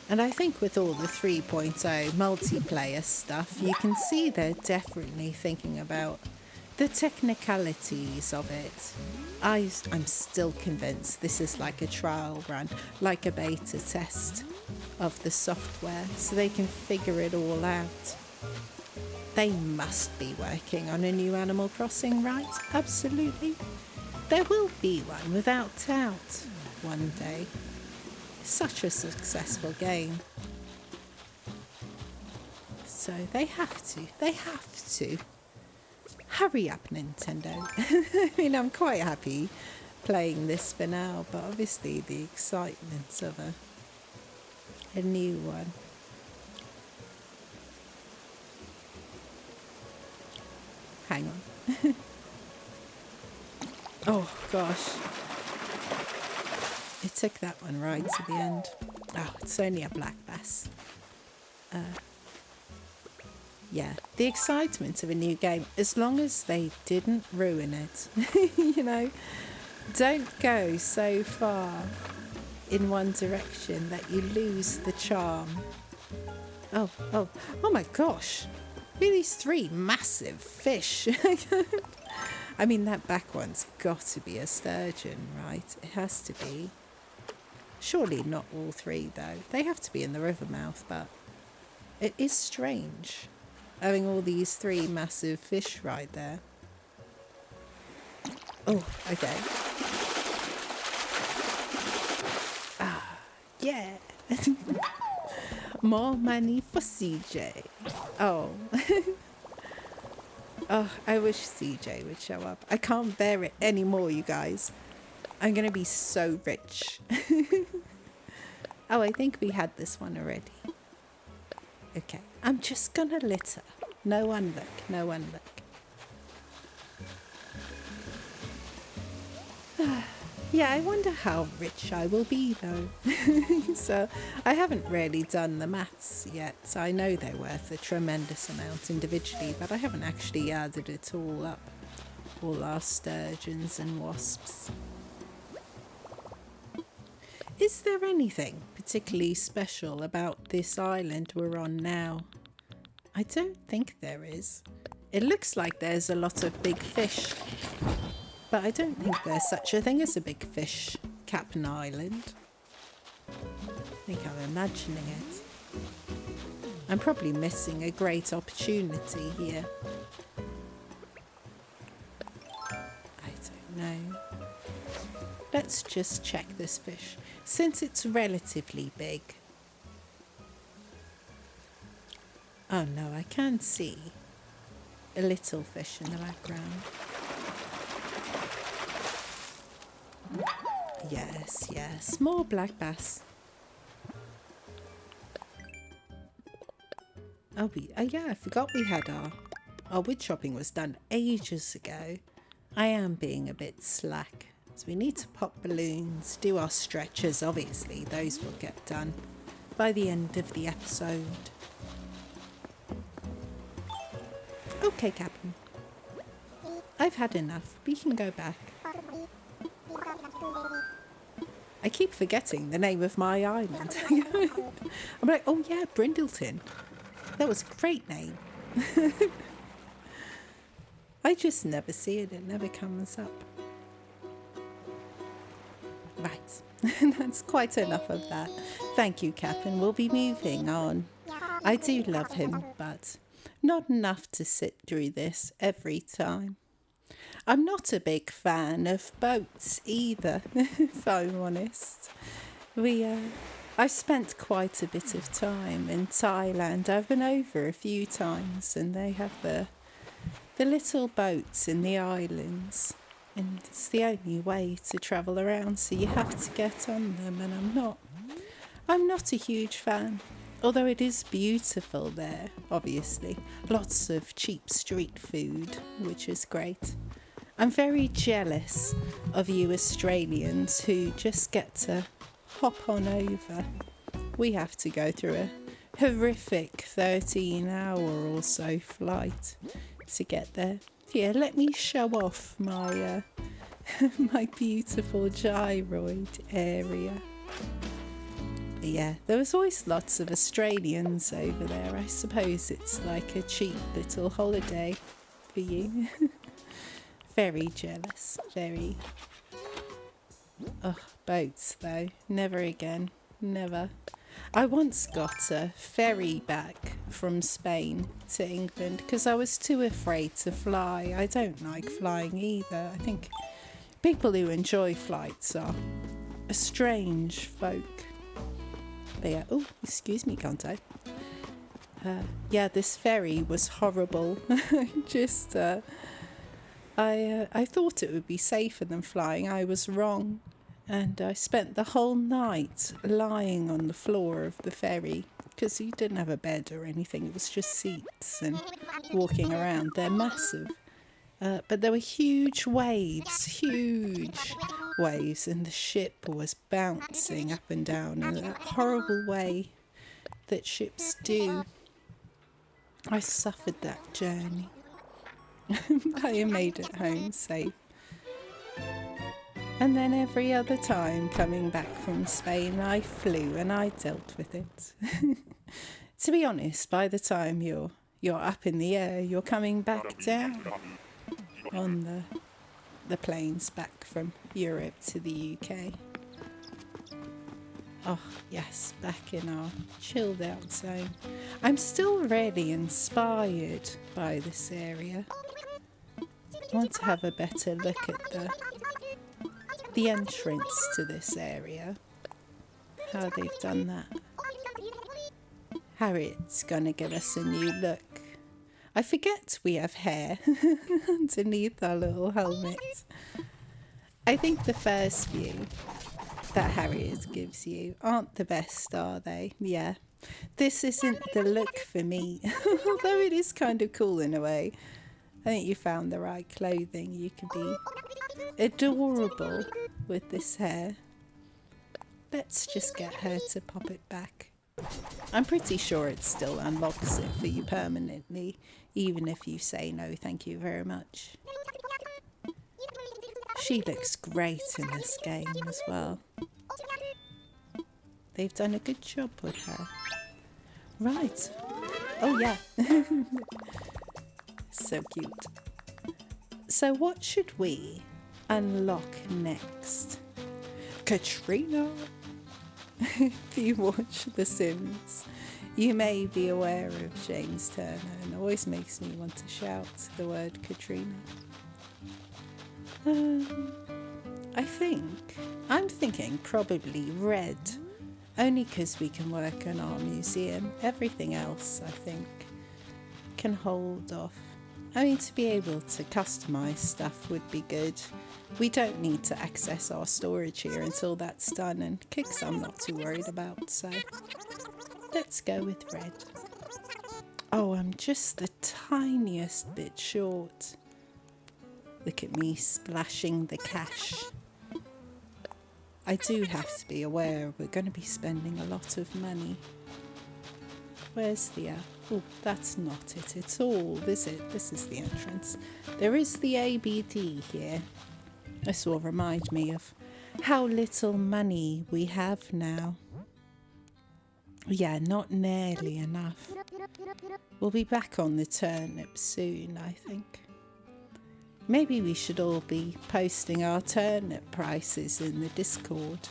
And I think with all the 3.0 multiplayer stuff, you can see they're definitely thinking about the technicalities of it. I'm still convinced this is like a trial run, like a beta test of the software, so they can figure it all out. They must be working on a new Animal Crossing, right? Absolutely. There will be one without doubt one day. Such a successful game. So they have to. Hurry up, Nintendo. I mean, I'm quite happy playing this for now, but obviously the excitement of a new one. Hang on. Oh gosh. It took that one right to the end. Oh, it's only a black bass. Yeah, the excitement of a new game, as long as they didn't ruin it. You know, don't go so far in one direction that you lose the charm. Oh my gosh. Look at these 3 massive fish. I mean, that back one's got to be a sturgeon, right? It has to be. Surely not all 3, though. They have to be in the river mouth, but it is strange having all these 3 massive fish right there. Oh, okay. Ah, yeah. More money for CJ. Oh. Oh, I wish CJ would show up. I can't bear it anymore, you guys. I'm going to be so rich. Oh, I think we had this one already. Okay, I'm just going to litter. No one look, no one look. Yeah, I wonder how rich I will be, though. So, I haven't really done the maths yet. So I know they're worth a tremendous amount individually, but I haven't actually added it all up. All our sturgeons and wasps. Is there anything particularly special about this island we're on now? I don't think there is. It looks like there's a lot of big fish. But I don't think there's such a thing as a big fish, Kapp'n Island. I think I'm imagining it. I'm probably missing a great opportunity here. I don't know. Let's just check this fish, since it's relatively big. Oh no, I can see a little fish in the background. Yes, more black bass. Oh yeah, I forgot we had our wood chopping was done ages ago. I am being a bit slack. So we need to pop balloons, do our stretchers, obviously. Those will get done by the end of the episode. Okay, Kapp'n. I've had enough. We can go back. I keep forgetting the name of my island. I'm like, oh yeah, Brindleton. That was a great name. I just never see it. It never comes up. Right. That's quite enough of that. Thank you, Kapp'n. We'll be moving on. I do love him, but not enough to sit through this every time. I'm not a big fan of boats either, if I'm honest. I've spent quite a bit of time in Thailand. I've been over a few times, and they have the little boats in the islands, and it's the only way to travel around, so you have to get on them, and I'm not a huge fan. Although it is beautiful there, obviously. Lots of cheap street food, which is great. I'm very jealous of you Australians who just get to hop on over. We have to go through a horrific 13-hour or so flight to get there. Here, let me show off my my beautiful gyroid area. But yeah, there was always lots of Australians over there. I suppose it's like a cheap little holiday for you. Very jealous, very. Oh, boats though, never again, never. I once got a ferry back from Spain to England because I was too afraid to fly. I don't like flying either. I think People who enjoy flights are a strange folk. But yeah, oh, excuse me, can't I? Yeah, this ferry was horrible. Just, I thought it would be safer than flying. I was wrong. And I spent the whole night lying on the floor of the ferry because you didn't have a bed or anything. It was just seats and walking around. They're massive. But there were huge waves, and the ship was bouncing up and down in that horrible way that ships do. I suffered that journey. I made it home safe. And then every other time coming back from Spain, I flew and I dealt with it. To be honest, by the time you're up in the air, you're coming back down on the planes back from Europe to the UK. Oh yes, back in our chilled out zone. I'm still really inspired by this area. I want to have a better look at the entrance to this area, how they've done that. Harriet's gonna give us a new look. I forget we have hair underneath our little helmets. I think the first view that Harriet gives you aren't the best, are they? Yeah. This isn't the look for me, although it is kind of cool in a way. I think you found the right clothing. You can be adorable with this hair. Let's just get her to pop it back. I'm pretty sure it still unlocks it for you permanently, even if you say no, thank you very much. She looks great in this game as well. They've done a good job with her. Right. Oh yeah. So cute. So what should we unlock next? Katrina! If you watch The Sims, you may be aware of James Turner, and it always makes me want to shout the word Katrina. I'm thinking probably red, only because we can work on our museum. Everything else, I think, can hold off. I mean, to be able to customise stuff would be good. We don't need to access our storage here until that's done, and kicks I'm not too worried about, so let's go with red. Oh, I'm just the tiniest bit short. Look at me splashing the cash. I do have to be aware we're going to be spending a lot of money. Where's the... oh, that's not it at all, is it? This is the entrance. There is the ABD here. This will remind me of how little money we have now. Yeah, not nearly enough. We'll be back on the turnip soon, I think. Maybe we should all be posting our turnip prices in the Discord.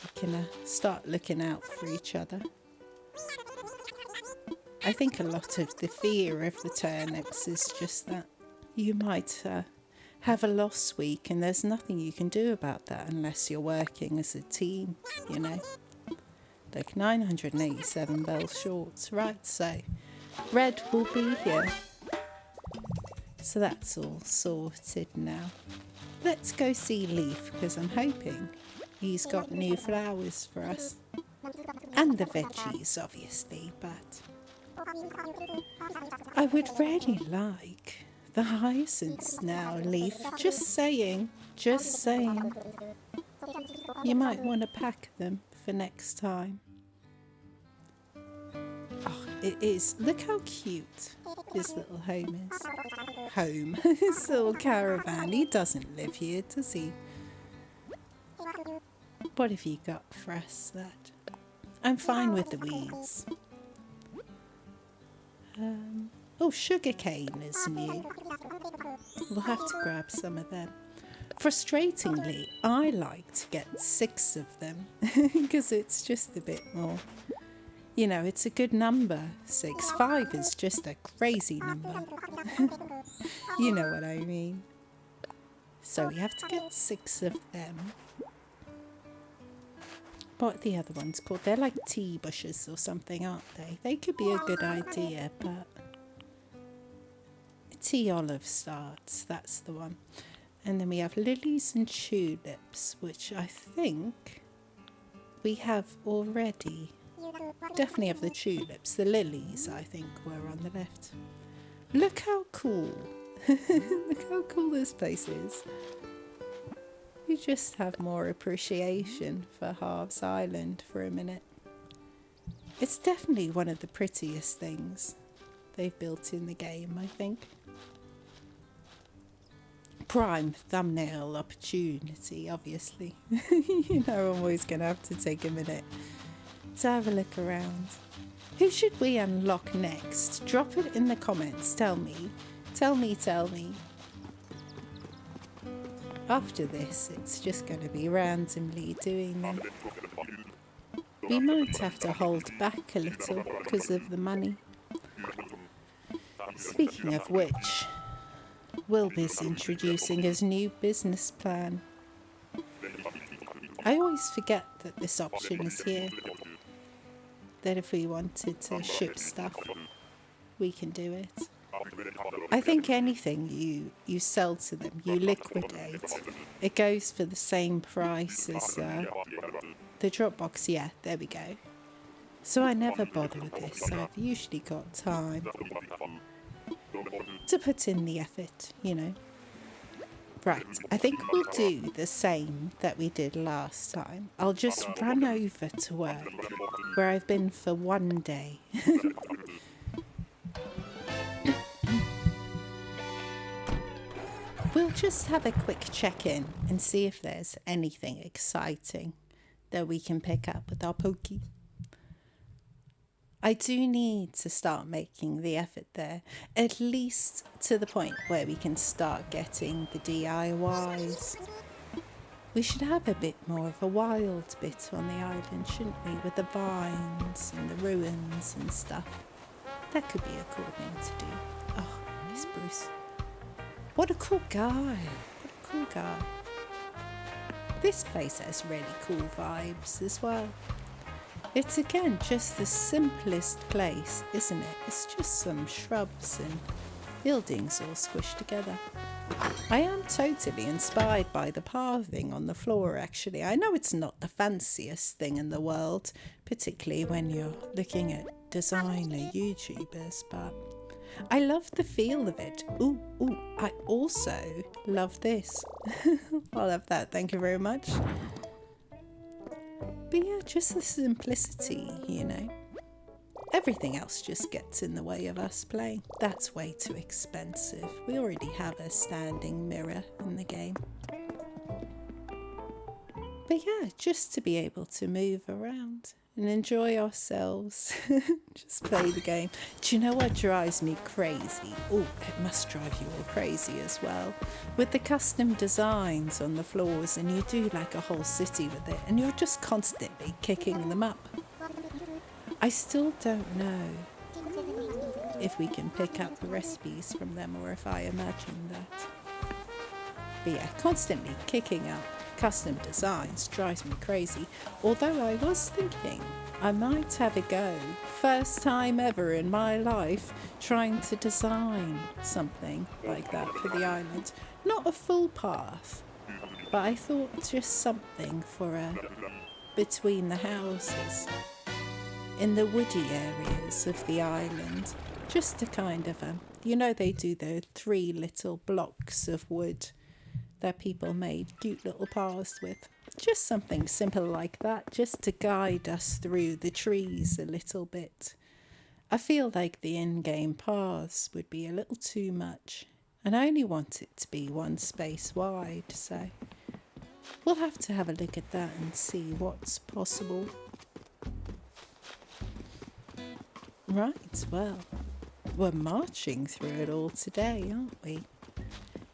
We can start looking out for each other. I think a lot of the fear of the turnips is just that you might have a loss week, and there's nothing you can do about that unless you're working as a team, you know. Like 987 bells short, right? So red will be here. So that's all sorted now. Let's go see Leaf, because I'm hoping he's got new flowers for us. And the veggies, obviously, but I would really like the hyacinths now, Leaf. Just saying. Just saying. You might want to pack them for next time. Oh, it is. Look how cute his little home is. Home. His little caravan. He doesn't live here, does he? What have you got for us, lad? I'm fine with the weeds. Oh, sugarcane is new. We'll have to grab some of them. Frustratingly, I like to get 6 of them because it's just a bit more, you know, it's a good number. 6. 5 is just a crazy number. You know what I mean. So we have to get 6 of them. What are the other ones called? They're like tea bushes or something, aren't they? They could be a good idea, but... tea olive starts, that's the one. And then we have lilies and tulips, which I think we have already. Definitely have the tulips. The lilies, I think, were on the left. Look how cool. Look how cool this place is. We just have more appreciation for Harv's Island for a minute. It's definitely one of the prettiest things they've built in the game, I think. Prime thumbnail opportunity, obviously. You know, I'm always going to have to take a minute to have a look around. Who should we unlock next? Drop it in the comments. Tell me. Tell me. After this, it's just going to be randomly doing them. We might have to hold back a little because of the money. Speaking of which, Wilbur's introducing his new business plan. I always forget that this option is here. That if we wanted to ship stuff, we can do it. I think anything you sell to them, you liquidate, it goes for the same price as the Dropbox. Yeah, there we go. So I never bother with this, so I've usually got time to put in the effort, you know. Right, I think we'll do the same that we did last time. I'll just run over to work, where I've been for one day. We'll just have a quick check-in and see if there's anything exciting that we can pick up with our pokey. I do need to start making the effort there, at least to the point where we can start getting the DIYs. We should have a bit more of a wild bit on the island, shouldn't we, with the vines and the ruins and stuff. That could be a cool thing to do. Oh, Miss Bruce. What a cool guy. What a cool guy. This place has really cool vibes as well. It's again just the simplest place, isn't it? It's just some shrubs and buildings all squished together. I am totally inspired by the pathing on the floor, actually. I know it's not the fanciest thing in the world, particularly when you're looking at designer YouTubers, but I love the feel of it. Ooh, I also love this. I love that, thank you very much. But yeah, just the simplicity, you know. Everything else just gets in the way of us playing. That's way too expensive. We already have a standing mirror in the game. But yeah, just to be able to move around and enjoy ourselves. Just play the game. Do you know what drives me crazy? Oh, it must drive you all crazy as well. With the custom designs on the floors, and you do like a whole city with it, and you're just constantly kicking them up. I still don't know if we can pick up the recipes from them or if I imagine that. But yeah, constantly kicking up custom designs drives me crazy. Although I was thinking I might have a go, first time ever in my life, trying to design something like that for the island. Not a full path, but I thought just something for between the houses, in the woody areas of the island, just to kind of, you know, they do the 3 little blocks of wood that people made cute little paths with. Just something simple like that, just to guide us through the trees a little bit. I feel like the in-game paths would be a little too much, and I only want it to be 1 space wide, so we'll have to have a look at that and see what's possible. Right, well, we're marching through it all today, aren't we?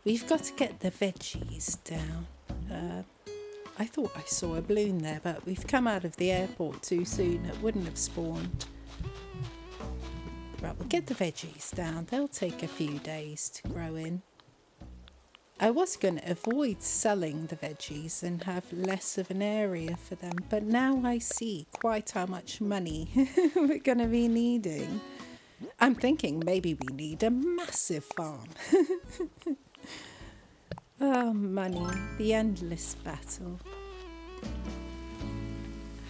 We've got to get the veggies down. I thought I saw a balloon there, but we've come out of the airport too soon. It wouldn't have spawned. Right, we'll get the veggies down. They'll take a few days to grow in. I was going to avoid selling the veggies and have less of an area for them, but now I see quite how much money we're going to be needing. I'm thinking maybe we need a massive farm. Oh, money, the endless battle.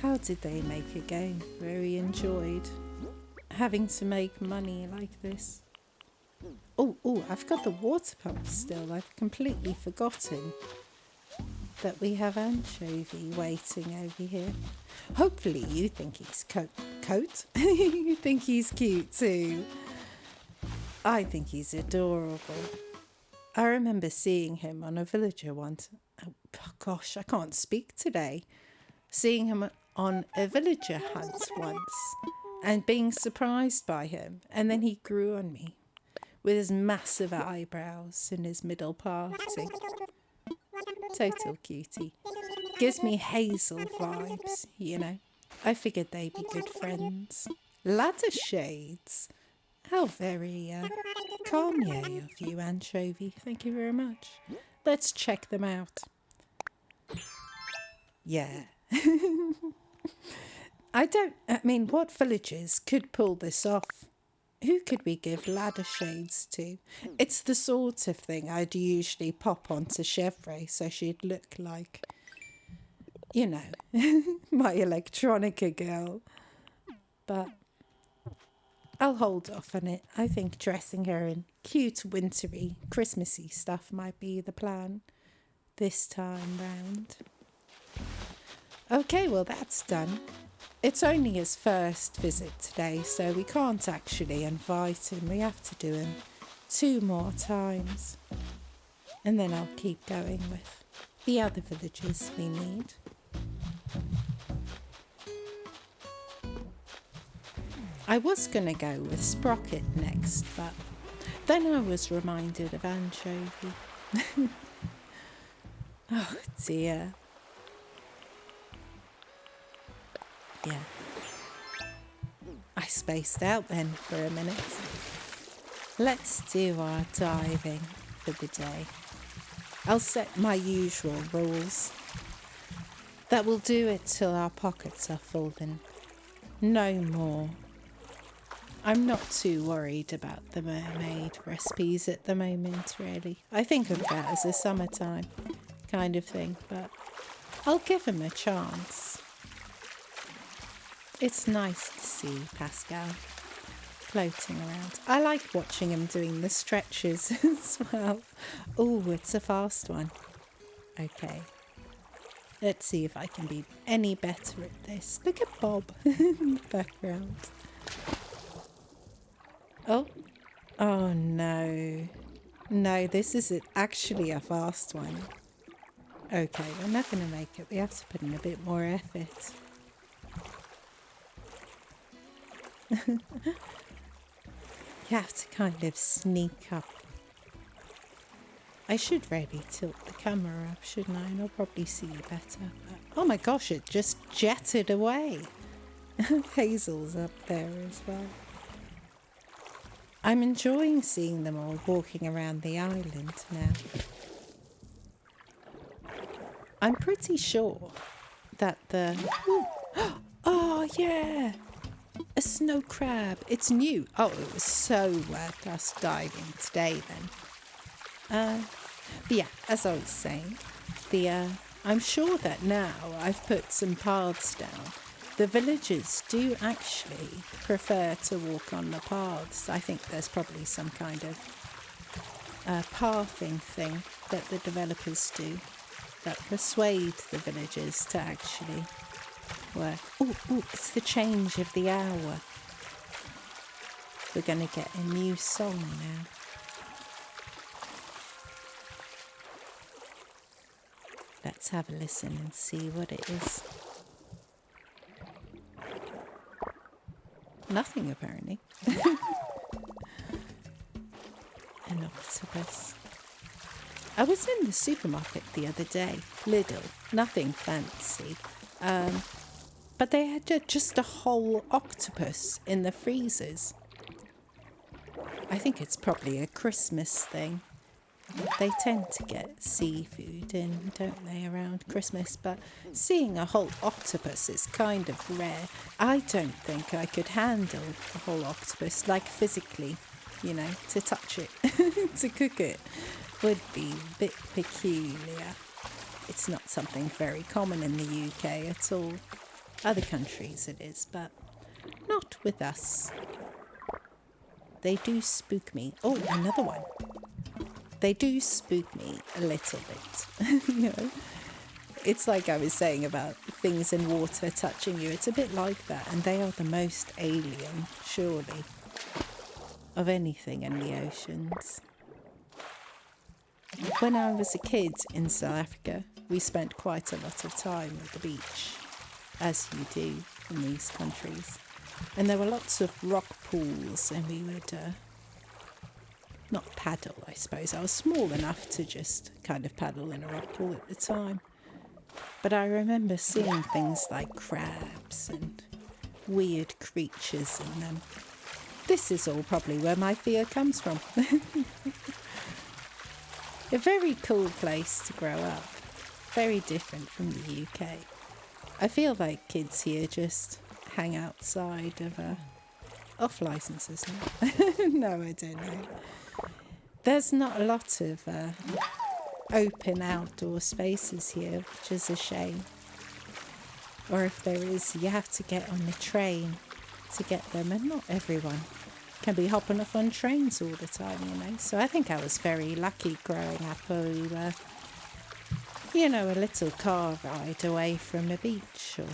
How did they make a game? Very enjoyed having to make money like this. Oh, I've got the water pump still. I've completely forgotten that we have Anchovy waiting over here. Hopefully you think he's coat? You think he's cute too. I think he's adorable. I remember seeing him on a villager once. Oh gosh, I can't speak today. Seeing him on a villager hunt once and being surprised by him, and then he grew on me with his massive eyebrows and his middle parting. Total cutie. Gives me Hazel vibes, you know. I figured they'd be good friends. Ladder shades. How very Kanye of you, Anchovy. Thank you very much. Let's check them out. Yeah. I mean, what villagers could pull this off? Who could we give ladder shades to? It's the sort of thing I'd usually pop onto Chevrolet so she'd look like, you know, my electronica girl. But I'll hold off on it. I think dressing her in cute, wintry, Christmassy stuff might be the plan this time round. Okay, well, that's done. It's only his first visit today, so we can't actually invite him. We have to do him 2 more times. And then I'll keep going with the other villagers we need. I was going to go with Sprocket next, but then I was reminded of Anchovy. Oh dear. Yeah. I spaced out then for a minute. Let's do our diving for the day. I'll set my usual rules. That will do it till our pockets are full then. No more. I'm not too worried about the mermaid recipes at the moment, really. I think of that as a summertime kind of thing, but I'll give him a chance. It's nice to see Pascal floating around. I like watching him doing the stretches as well. Oh, it's a fast one. Okay. Let's see if I can be any better at this. Look at Bob in the background. Oh no. No, this is actually a fast one. Okay, we're not going to make it. We have to put in a bit more effort. You have to kind of sneak up. I should really tilt the camera up, shouldn't I? And I'll probably see you better. But, oh my gosh, it just jetted away. Hazel's up there as well. I'm enjoying seeing them all walking around the island now. I'm pretty sure that the... Oh, yeah! A snow crab. It's new. Oh, it was so worth us diving today then. But yeah, as I was saying, I'm sure that now I've put some paths down. The villagers do actually prefer to walk on the paths. I think there's probably some kind of pathing thing that the developers do that persuade the villagers to actually work. Oh, it's the change of the hour. We're going to get a new song now. Let's have a listen and see what it is. Nothing, apparently. An octopus. I was in the supermarket the other day, Lidl, nothing fancy, but they had just a whole octopus in the freezers. I think it's probably a Christmas thing. They tend to get seafood in, don't they, around Christmas? But seeing a whole octopus is kind of rare. I don't think I could handle a whole octopus, like physically, you know, to touch it, to cook it, would be a bit peculiar. It's not something very common in the UK at all. Other countries it is, but not with us. They do spook me. Oh, another one. They do spook me a little bit. You know, it's like I was saying about things in water touching you. It's a bit like that, and they are the most alien, surely, of anything in the oceans. When I was a kid in South Africa, we spent quite a lot of time at the beach, as you do in these countries. And there were lots of rock pools, and we would not paddle, I suppose. I was small enough to just kind of paddle in a rock pool at the time. But I remember seeing things like crabs and weird creatures in them. This is all probably where my fear comes from. A very cool place to grow up. Very different from the UK. I feel like kids here just hang outside of off licenses now. No, I don't know. There's not a lot of open outdoor spaces here, which is a shame. Or if there is, you have to get on the train to get them, and not everyone can be hopping off on trains all the time, you know. So I think I was very lucky growing up where we were, you know, a little car ride away from a beach. Or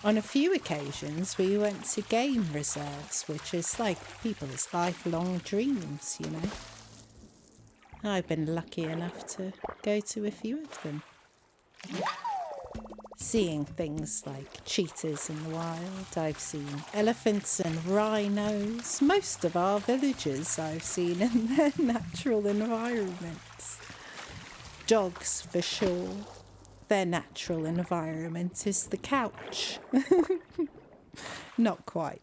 on a few occasions we went to game reserves, which is like people's lifelong dreams, you know. I've been lucky enough to go to a few of them. Seeing things like cheetahs in the wild, I've seen elephants and rhinos. Most of our villagers I've seen in their natural environments. Dogs for sure. Their natural environment is the couch. Not quite.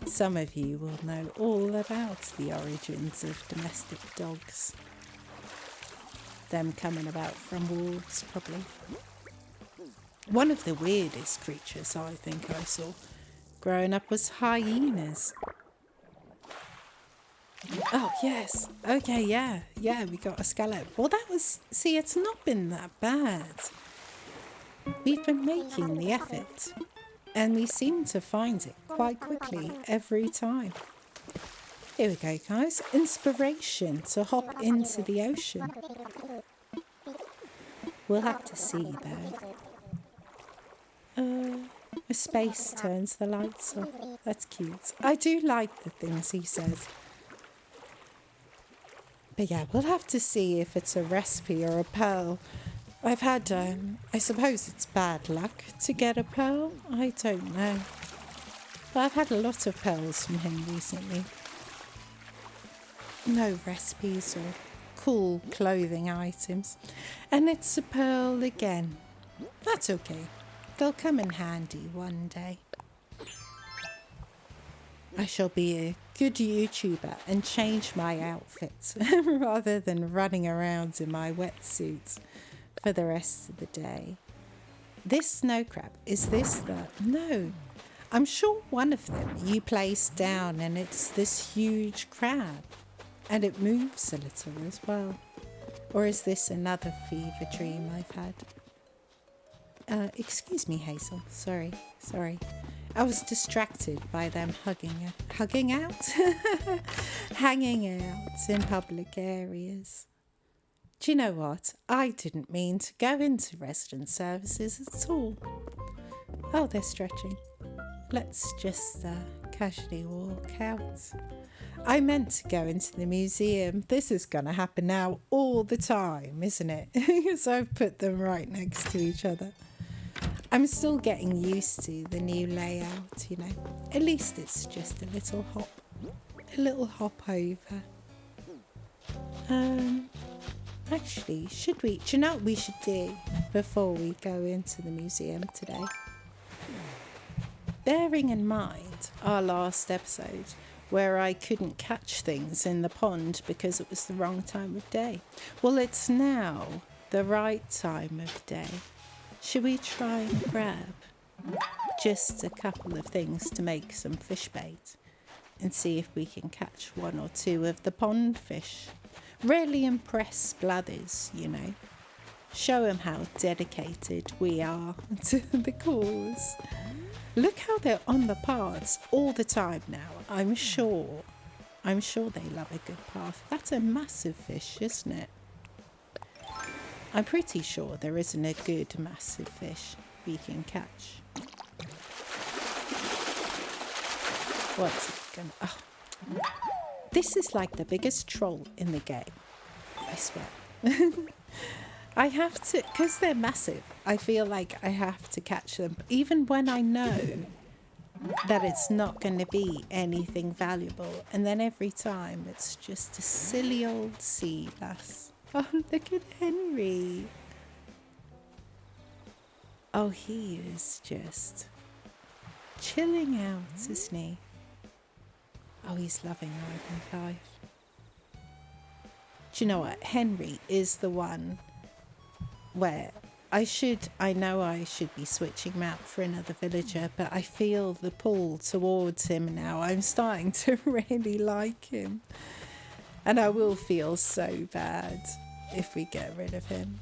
Some of you will know all about the origins of domestic dogs. Them coming about from wolves, probably. One of the weirdest creatures I think I saw growing up was hyenas. Oh, yes. Okay, yeah, we got a scallop. Well, see, it's not been that bad. We've been making the effort, and we seem to find it quite quickly every time. Here we go, guys. Inspiration to hop into the ocean. We'll have to see, though. A space turns the lights off. That's cute. I do like the things he says. But yeah, we'll have to see if it's a recipe or a pearl. I've had, I suppose it's bad luck to get a pearl. I don't know. But I've had a lot of pearls from him recently. No recipes or cool clothing items. And it's a pearl again. That's okay. They'll come in handy one day. I shall be a good YouTuber and change my outfit rather than running around in my wetsuit for the rest of the day. This snow crab, is this the... No, I'm sure one of them you place down and it's this huge crab and it moves a little as well. Or is this another fever dream I've had? Excuse me, Hazel. Sorry. I was distracted by them hanging out in public areas. Do you know what? I didn't mean to go into resident services at all. Oh, they're stretching. Let's just casually walk out. I meant to go into the museum. This is going to happen now all the time, isn't it? Because I've put them right next to each other. I'm still getting used to the new layout, you know. At least it's just a little hop over. Actually, do you know what we should do before we go into the museum today? Bearing in mind our last episode where I couldn't catch things in the pond because it was the wrong time of day. Well, it's now the right time of day. Should we try and grab just a couple of things to make some fish bait and see if we can catch one or two of the pond fish? Really impress Blathers, you know. Show them how dedicated we are to the cause. Look how they're on the paths all the time now. I'm sure they love a good path. That's a massive fish, isn't it? I'm pretty sure there isn't a good massive fish we can catch. What's it gonna... Oh. This is like the biggest troll in the game. I swear. I have to, because they're massive, I feel like I have to catch them, even when I know that it's not going to be anything valuable. And then every time it's just a silly old sea bass. Oh, look at Henry. Oh, he is just chilling out, isn't he? Oh, he's loving life. Do you know what? Henry is the one where I know I should be switching him out for another villager, but I feel the pull towards him now. I'm starting to really like him. And I will feel so bad if we get rid of him.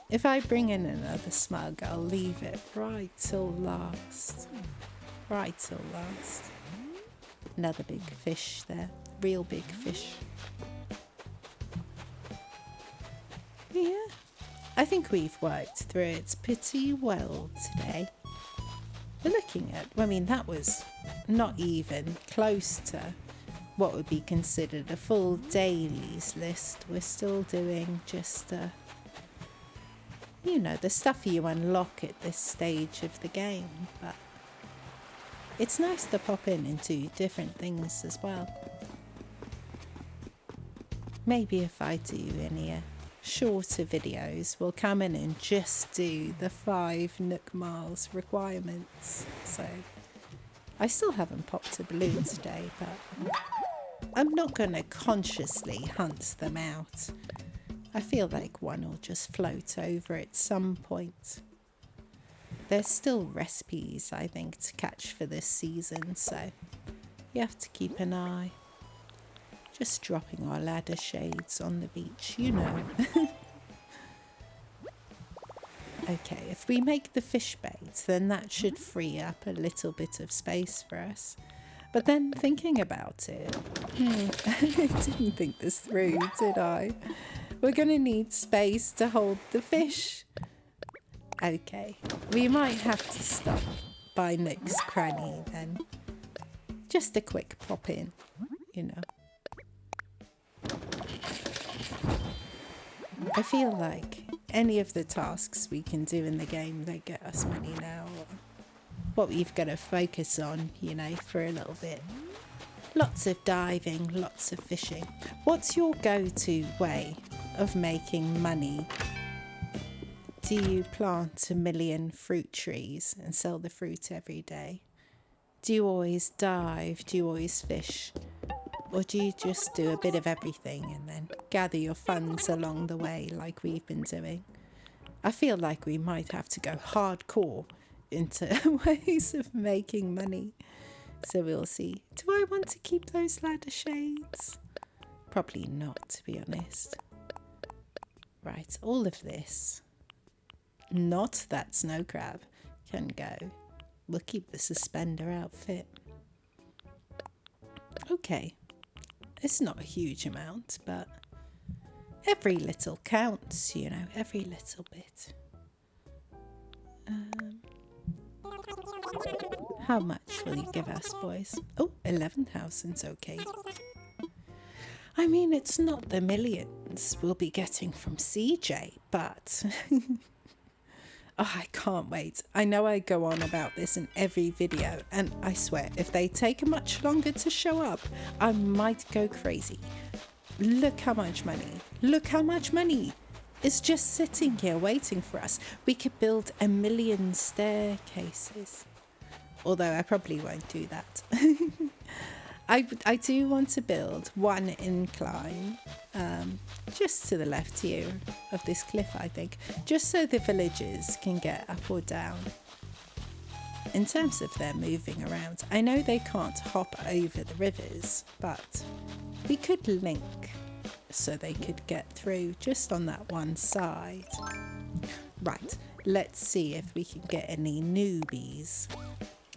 If I bring in another smug, I'll leave it right till last. Right till last. Another big fish there. Real big fish. Yeah. I think we've worked through it pretty well today. We're looking at, I mean, that was not even close to what would be considered a full dailies list. We're still doing just, you know, the stuff you unlock at this stage of the game. But it's nice to pop in and do different things as well. Maybe if I do any shorter videos, we'll come in and just do the 5 Nook miles requirements. So I still haven't popped a balloon today, but I'm not going to consciously hunt them out. I feel like one will just float over at some point. There's still recipes, I think, to catch for this season, so you have to keep an eye. Just dropping our ladder shades on the beach, you know. Okay, if we make the fish bait, then that should free up a little bit of space for us. But then thinking about it, I didn't think this through, did I? We're going to need space to hold the fish. Okay, we might have to stop by Nook's Cranny then. Just a quick pop in, you know. I feel like any of the tasks we can do in the game that get us money now, what we've got to focus on, you know, for a little bit. Lots of diving, lots of fishing. What's your go-to way of making money? Do you plant 1 million fruit trees and sell the fruit every day? Do you always dive? Do you always fish? Or do you just do a bit of everything and then gather your funds along the way like we've been doing? I feel like we might have to go hardcore into ways of making money. So we'll see. Do I want to keep those ladder shades? Probably not, to be honest. Right, all of this, not that snow crab, can go. We'll keep the suspender outfit. Okay. It's not a huge amount, but every little counts, you know, every little bit. How much will you give us, boys? Oh, 11,000's okay. I mean, it's not the millions we'll be getting from CJ, but... Oh, I can't wait. I know I go on about this in every video, and I swear, if they take much longer to show up, I might go crazy. Look how much money. Look how much money is just sitting here waiting for us. We could build 1 million staircases. Although I probably won't do that. I do want to build one incline just to the left here of this cliff, I think, just so the villagers can get up or down. In terms of their moving around, I know they can't hop over the rivers, but we could link so they could get through just on that one side. Right, let's see if we can get any newbies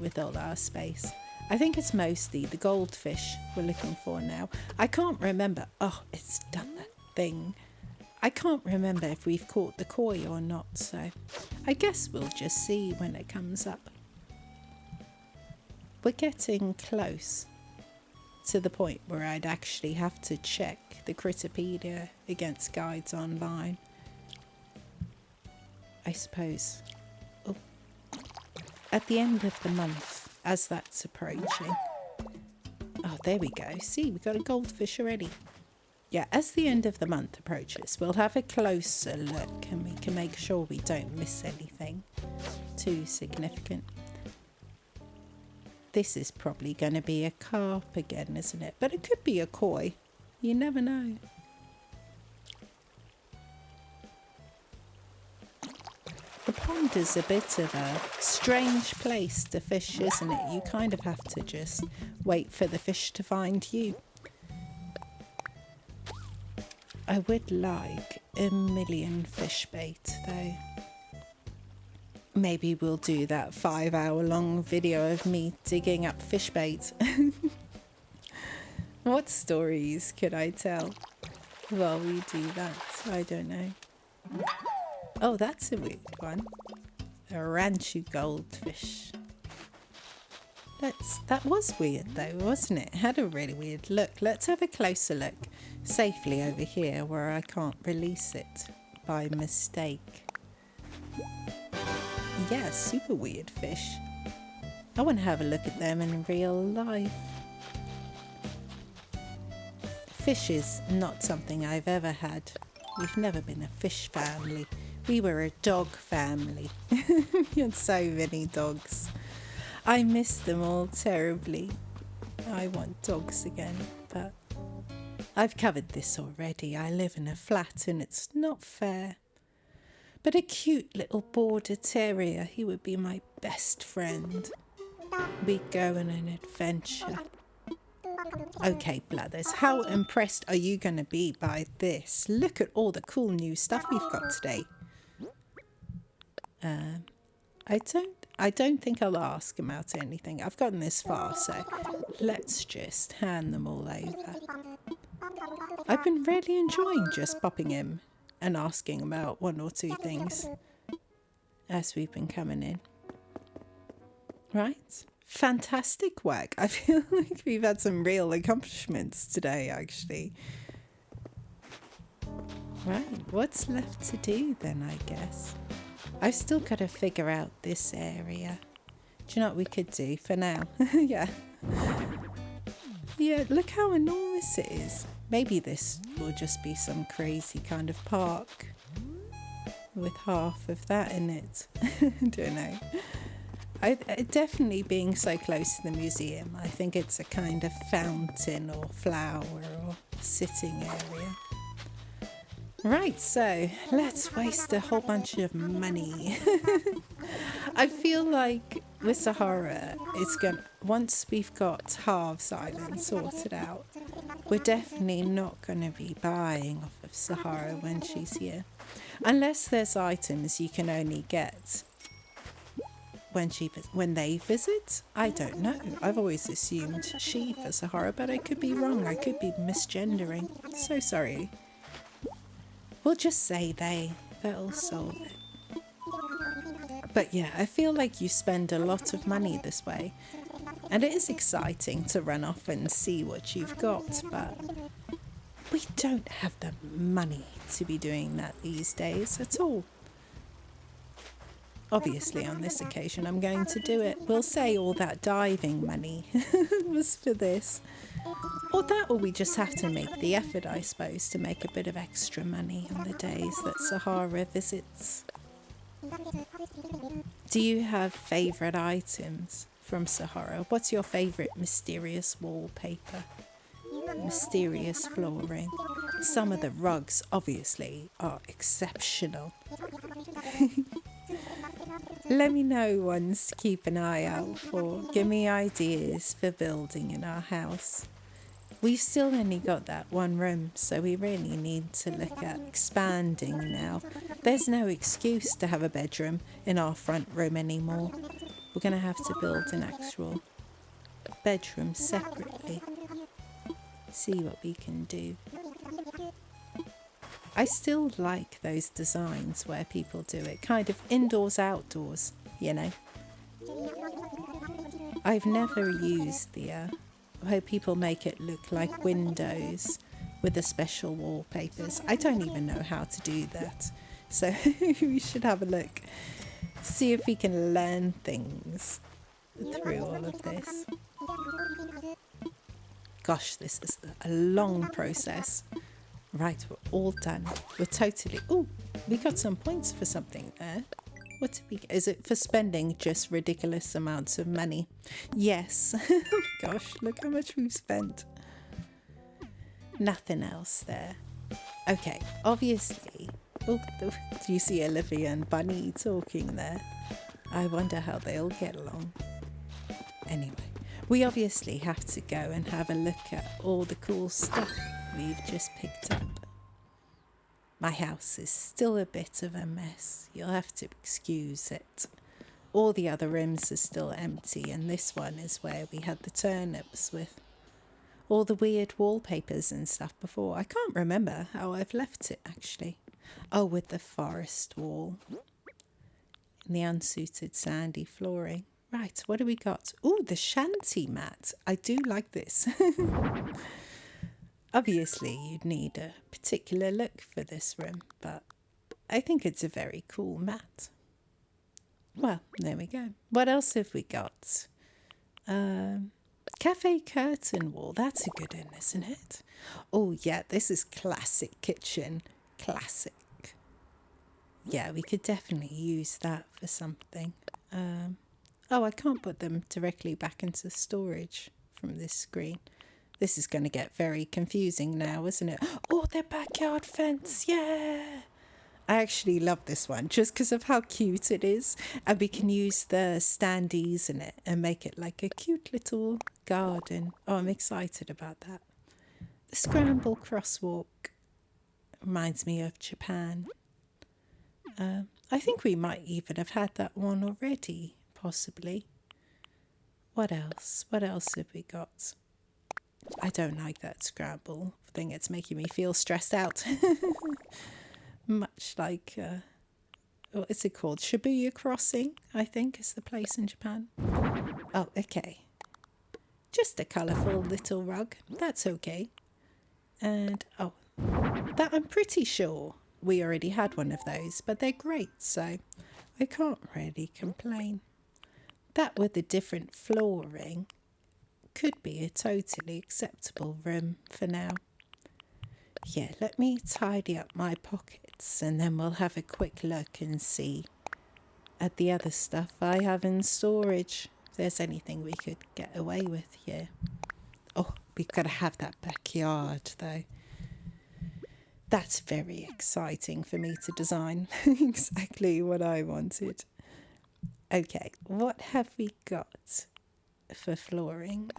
with all our space. I think it's mostly the goldfish we're looking for now. I can't remember. Oh, it's done that thing. I can't remember if we've caught the koi or not, so I guess we'll just see when it comes up. We're getting close to the point where I'd actually have to check the Critterpedia against guides online. I suppose. Oh. At the end of the month, as that's approaching. Oh, there we go. See, we've got a goldfish already. Yeah, as the end of the month approaches, we'll have a closer look and we can make sure we don't miss anything too significant. This is probably going to be a carp again, isn't it? But it could be a koi. You never know. The pond is a bit of a strange place to fish, isn't it? You kind of have to just wait for the fish to find you. I would like a million fish bait, though. Maybe we'll do that 5-hour-long video of me digging up fish bait. What stories could I tell while we do that? I don't know. Oh, that's a weird one. A ranchu goldfish. That was weird though, wasn't it? It had a really weird look. Let's have a closer look safely over here where I can't release it by mistake. Yeah, super weird fish. I want to have a look at them in real life. Fish is not something I've ever had. We've never been a fish family. We were a dog family. We had so many dogs. I miss them all terribly. I want dogs again, but I've covered this already. I live in a flat and it's not fair. But a cute little border terrier, he would be my best friend. We'd go on an adventure. Okay, Blathers, how impressed are you going to be by this? Look at all the cool new stuff we've got today. I don't think I'll ask about anything. I've gotten this far, so let's just hand them all over. I've been really enjoying just popping in and asking about one or two things as we've been coming in. Right? Fantastic work. I feel like we've had some real accomplishments today, actually. Right, what's left to do then, I guess? I've still got to figure out this area. Do you know what we could do for now? Yeah. Yeah, look how enormous it is. Maybe this will just be some crazy kind of park with half of that in it. Don't know. Definitely being so close to the museum, I think it's a kind of fountain or flower or sitting area. Right, so let's waste a whole bunch of money. I feel like with Sahara, once we've got Harv's Island sorted out, we're definitely not going to be buying off of Sahara when she's here. Unless there's items you can only get when they visit. I don't know. I've always assumed she for Sahara, but I could be wrong. I could be misgendering. So sorry. We'll just say they'll solve it. But yeah, I feel like you spend a lot of money this way. And it is exciting to run off and see what you've got, but we don't have the money to be doing that these days at all. Obviously, on this occasion, I'm going to do it. We'll say all that diving money was for this. Or that, or we just have to make the effort, I suppose, to make a bit of extra money on the days that Sahara visits. Do you have favourite items from Sahara. What's your favourite mysterious wallpaper? Mysterious flooring. Some of the rugs, obviously, are exceptional. Let me know ones to keep an eye out for. Give me ideas for building in our house. We've still only got that one room, so we really need to look at expanding now. There's no excuse to have a bedroom in our front room anymore. We're going to have to build an actual bedroom separately. See what we can do. I still like those designs where people do it, kind of indoors, outdoors, you know. I've never used the how people make it look like windows with the special wallpapers. I don't even know how to do that. So we should have a look. See if we can learn things through all of this. Gosh, this is a long process. Right, we're all done. We're totally... Oh, we got some points for something there. What did we... Is it for spending just ridiculous amounts of money? Yes. Gosh, look how much we've spent. Nothing else there. Okay, obviously... Oh, do you see Olivia and Bunny talking there? I wonder how they'll get along. Anyway, we obviously have to go and have a look at all the cool stuff we've just picked up. My house is still a bit of a mess. You'll have to excuse it. All the other rooms are still empty, and this one is where we had the turnips with all the weird wallpapers and stuff before. I can't remember how I've left it, actually. Oh, with the forest wall and the unsuited sandy flooring. Right, what do we got? Oh, the shanty mat. I do like this. Obviously, you'd need a particular look for this room, but I think it's a very cool mat. Well, there we go. What else have we got? Cafe curtain wall. That's a good one, isn't it? Oh, yeah, this is classic kitchen. Classic. Yeah, we could definitely use that for something. Oh, I can't put them directly back into storage from this screen. This is going to get very confusing now, isn't it? Oh, their backyard fence, yeah! I actually love this one just because of how cute it is. And we can use the standees in it and make it like a cute little garden. Oh, I'm excited about that. The scramble crosswalk reminds me of Japan. I think we might even have had that one already, possibly. What else? What else have we got? I don't like that scramble thing. It's making me feel stressed out. Much like, what is it called? Shibuya Crossing, I think, is the place in Japan. Oh, okay. Just a colourful little rug. That's okay. And, oh, that I'm pretty sure we already had one of those, but they're great, so I can't really complain. That with the different flooring could be a totally acceptable room for now. Yeah, let me tidy up my pockets and then we'll have a quick look and see at the other stuff I have in storage. If there's anything we could get away with here. Oh, we've got to have that backyard though. That's very exciting for me to design. Exactly what I wanted. Okay, what have we got for floorings?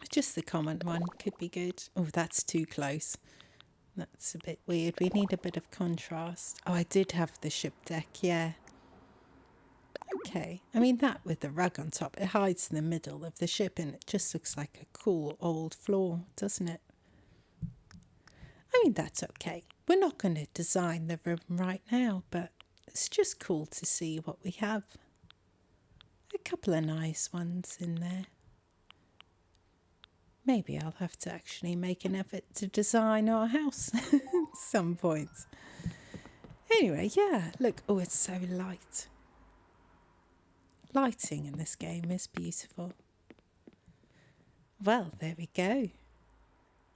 Just the common one could be good. Oh, that's too close. That's a bit weird. We need a bit of contrast. Oh, I did have the ship deck, yeah. Okay. I mean, that with the rug on top, it hides the middle of the ship and it just looks like a cool old floor, doesn't it? I mean, that's okay. We're not going to design the room right now, but it's just cool to see what we have. A couple of nice ones in there. Maybe I'll have to actually make an effort to design our house at some point. Anyway, yeah, look. Oh, it's so light. Lighting in this game is beautiful. Well, there we go.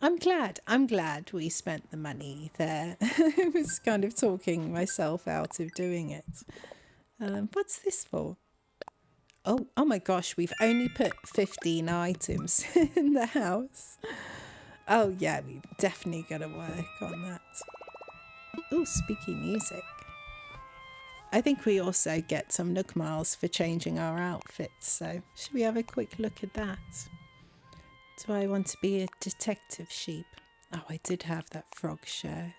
I'm glad we spent the money there. I was kind of talking myself out of doing it. What's this for? Oh my gosh, we've only put 15 items in the house. Oh yeah, we've definitely got to work on that. Oh, spooky music. I think we also get some Nook miles for changing our outfits, so should we have a quick look at that? Do I want to be a detective sheep? Oh, I did have that frog shirt.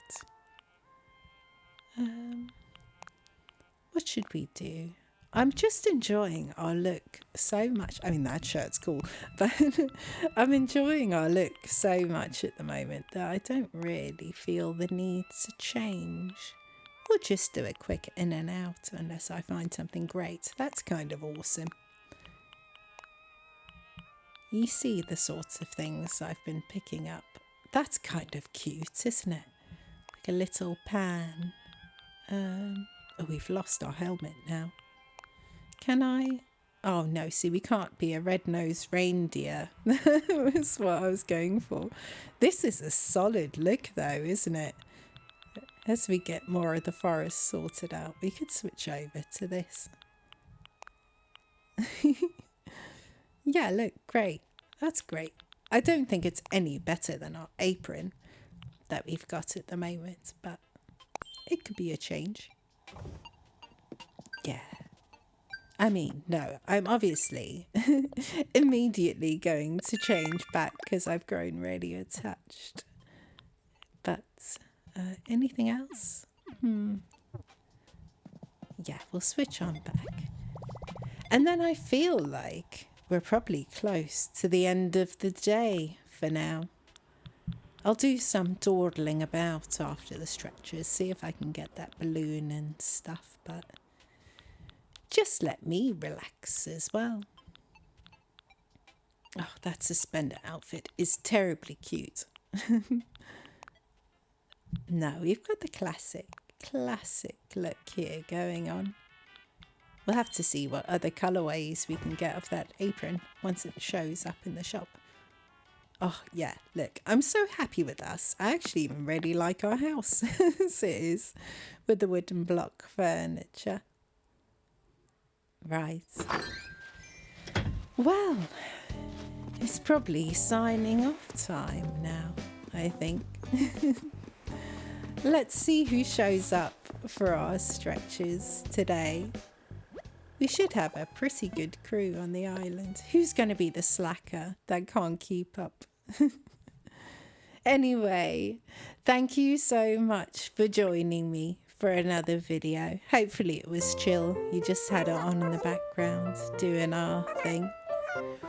What should we do? I'm just enjoying our look so much. I mean, that shirt's cool, but I'm enjoying our look so much at the moment that I don't really feel the need to change. We'll just do a quick in and out unless I find something great. That's kind of awesome. You see the sorts of things I've been picking up. That's kind of cute, isn't it? Like a little pan. Oh, we've lost our helmet now. Can I? Oh no, see, we can't be a red-nosed reindeer. That was what I was going for. This is a solid look though, isn't it? As we get more of the forest sorted out, we could switch over to this. Yeah, look, great. That's great. I don't think it's any better than our apron that we've got at the moment, but it could be a change. Yeah. I mean, no, I'm obviously immediately going to change back because I've grown really attached. But anything else? Yeah, we'll switch on back. And then I feel like we're probably close to the end of the day for now. I'll do some dawdling about after the stretches, see if I can get that balloon and stuff, but just let me relax as well. Oh, that suspender outfit is terribly cute. No, we've got the classic look here going on. We'll have to see what other colourways we can get of that apron once it shows up in the shop. Oh, yeah, look, I'm so happy with us. I actually even really like our house as it is, with the wooden block furniture. Right. Well, it's probably signing off time now, I think. Let's see who shows up for our stretches today. We should have a pretty good crew on the island. Who's going to be the slacker that can't keep up? Anyway, thank you so much for joining me for another video. Hopefully it was chill. You just had it on in the background doing our thing.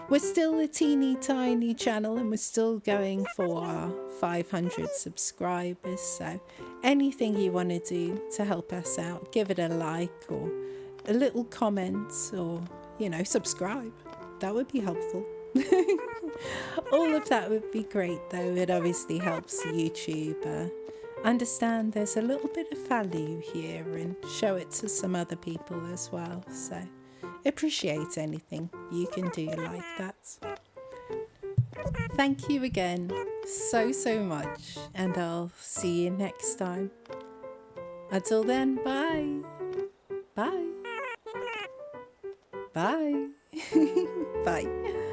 We're still a teeny tiny channel and we're still going for our 500 subscribers. So anything you want to do to help us out, give it a like or a little comment or, you know, subscribe. That would be helpful. All of that would be great though. It obviously helps YouTube understand there's a little bit of value here and show it to some other people as well. So appreciate anything you can do like that. Thank you again so much and I'll see you next time. Until then, bye. Bye. Bye. Bye.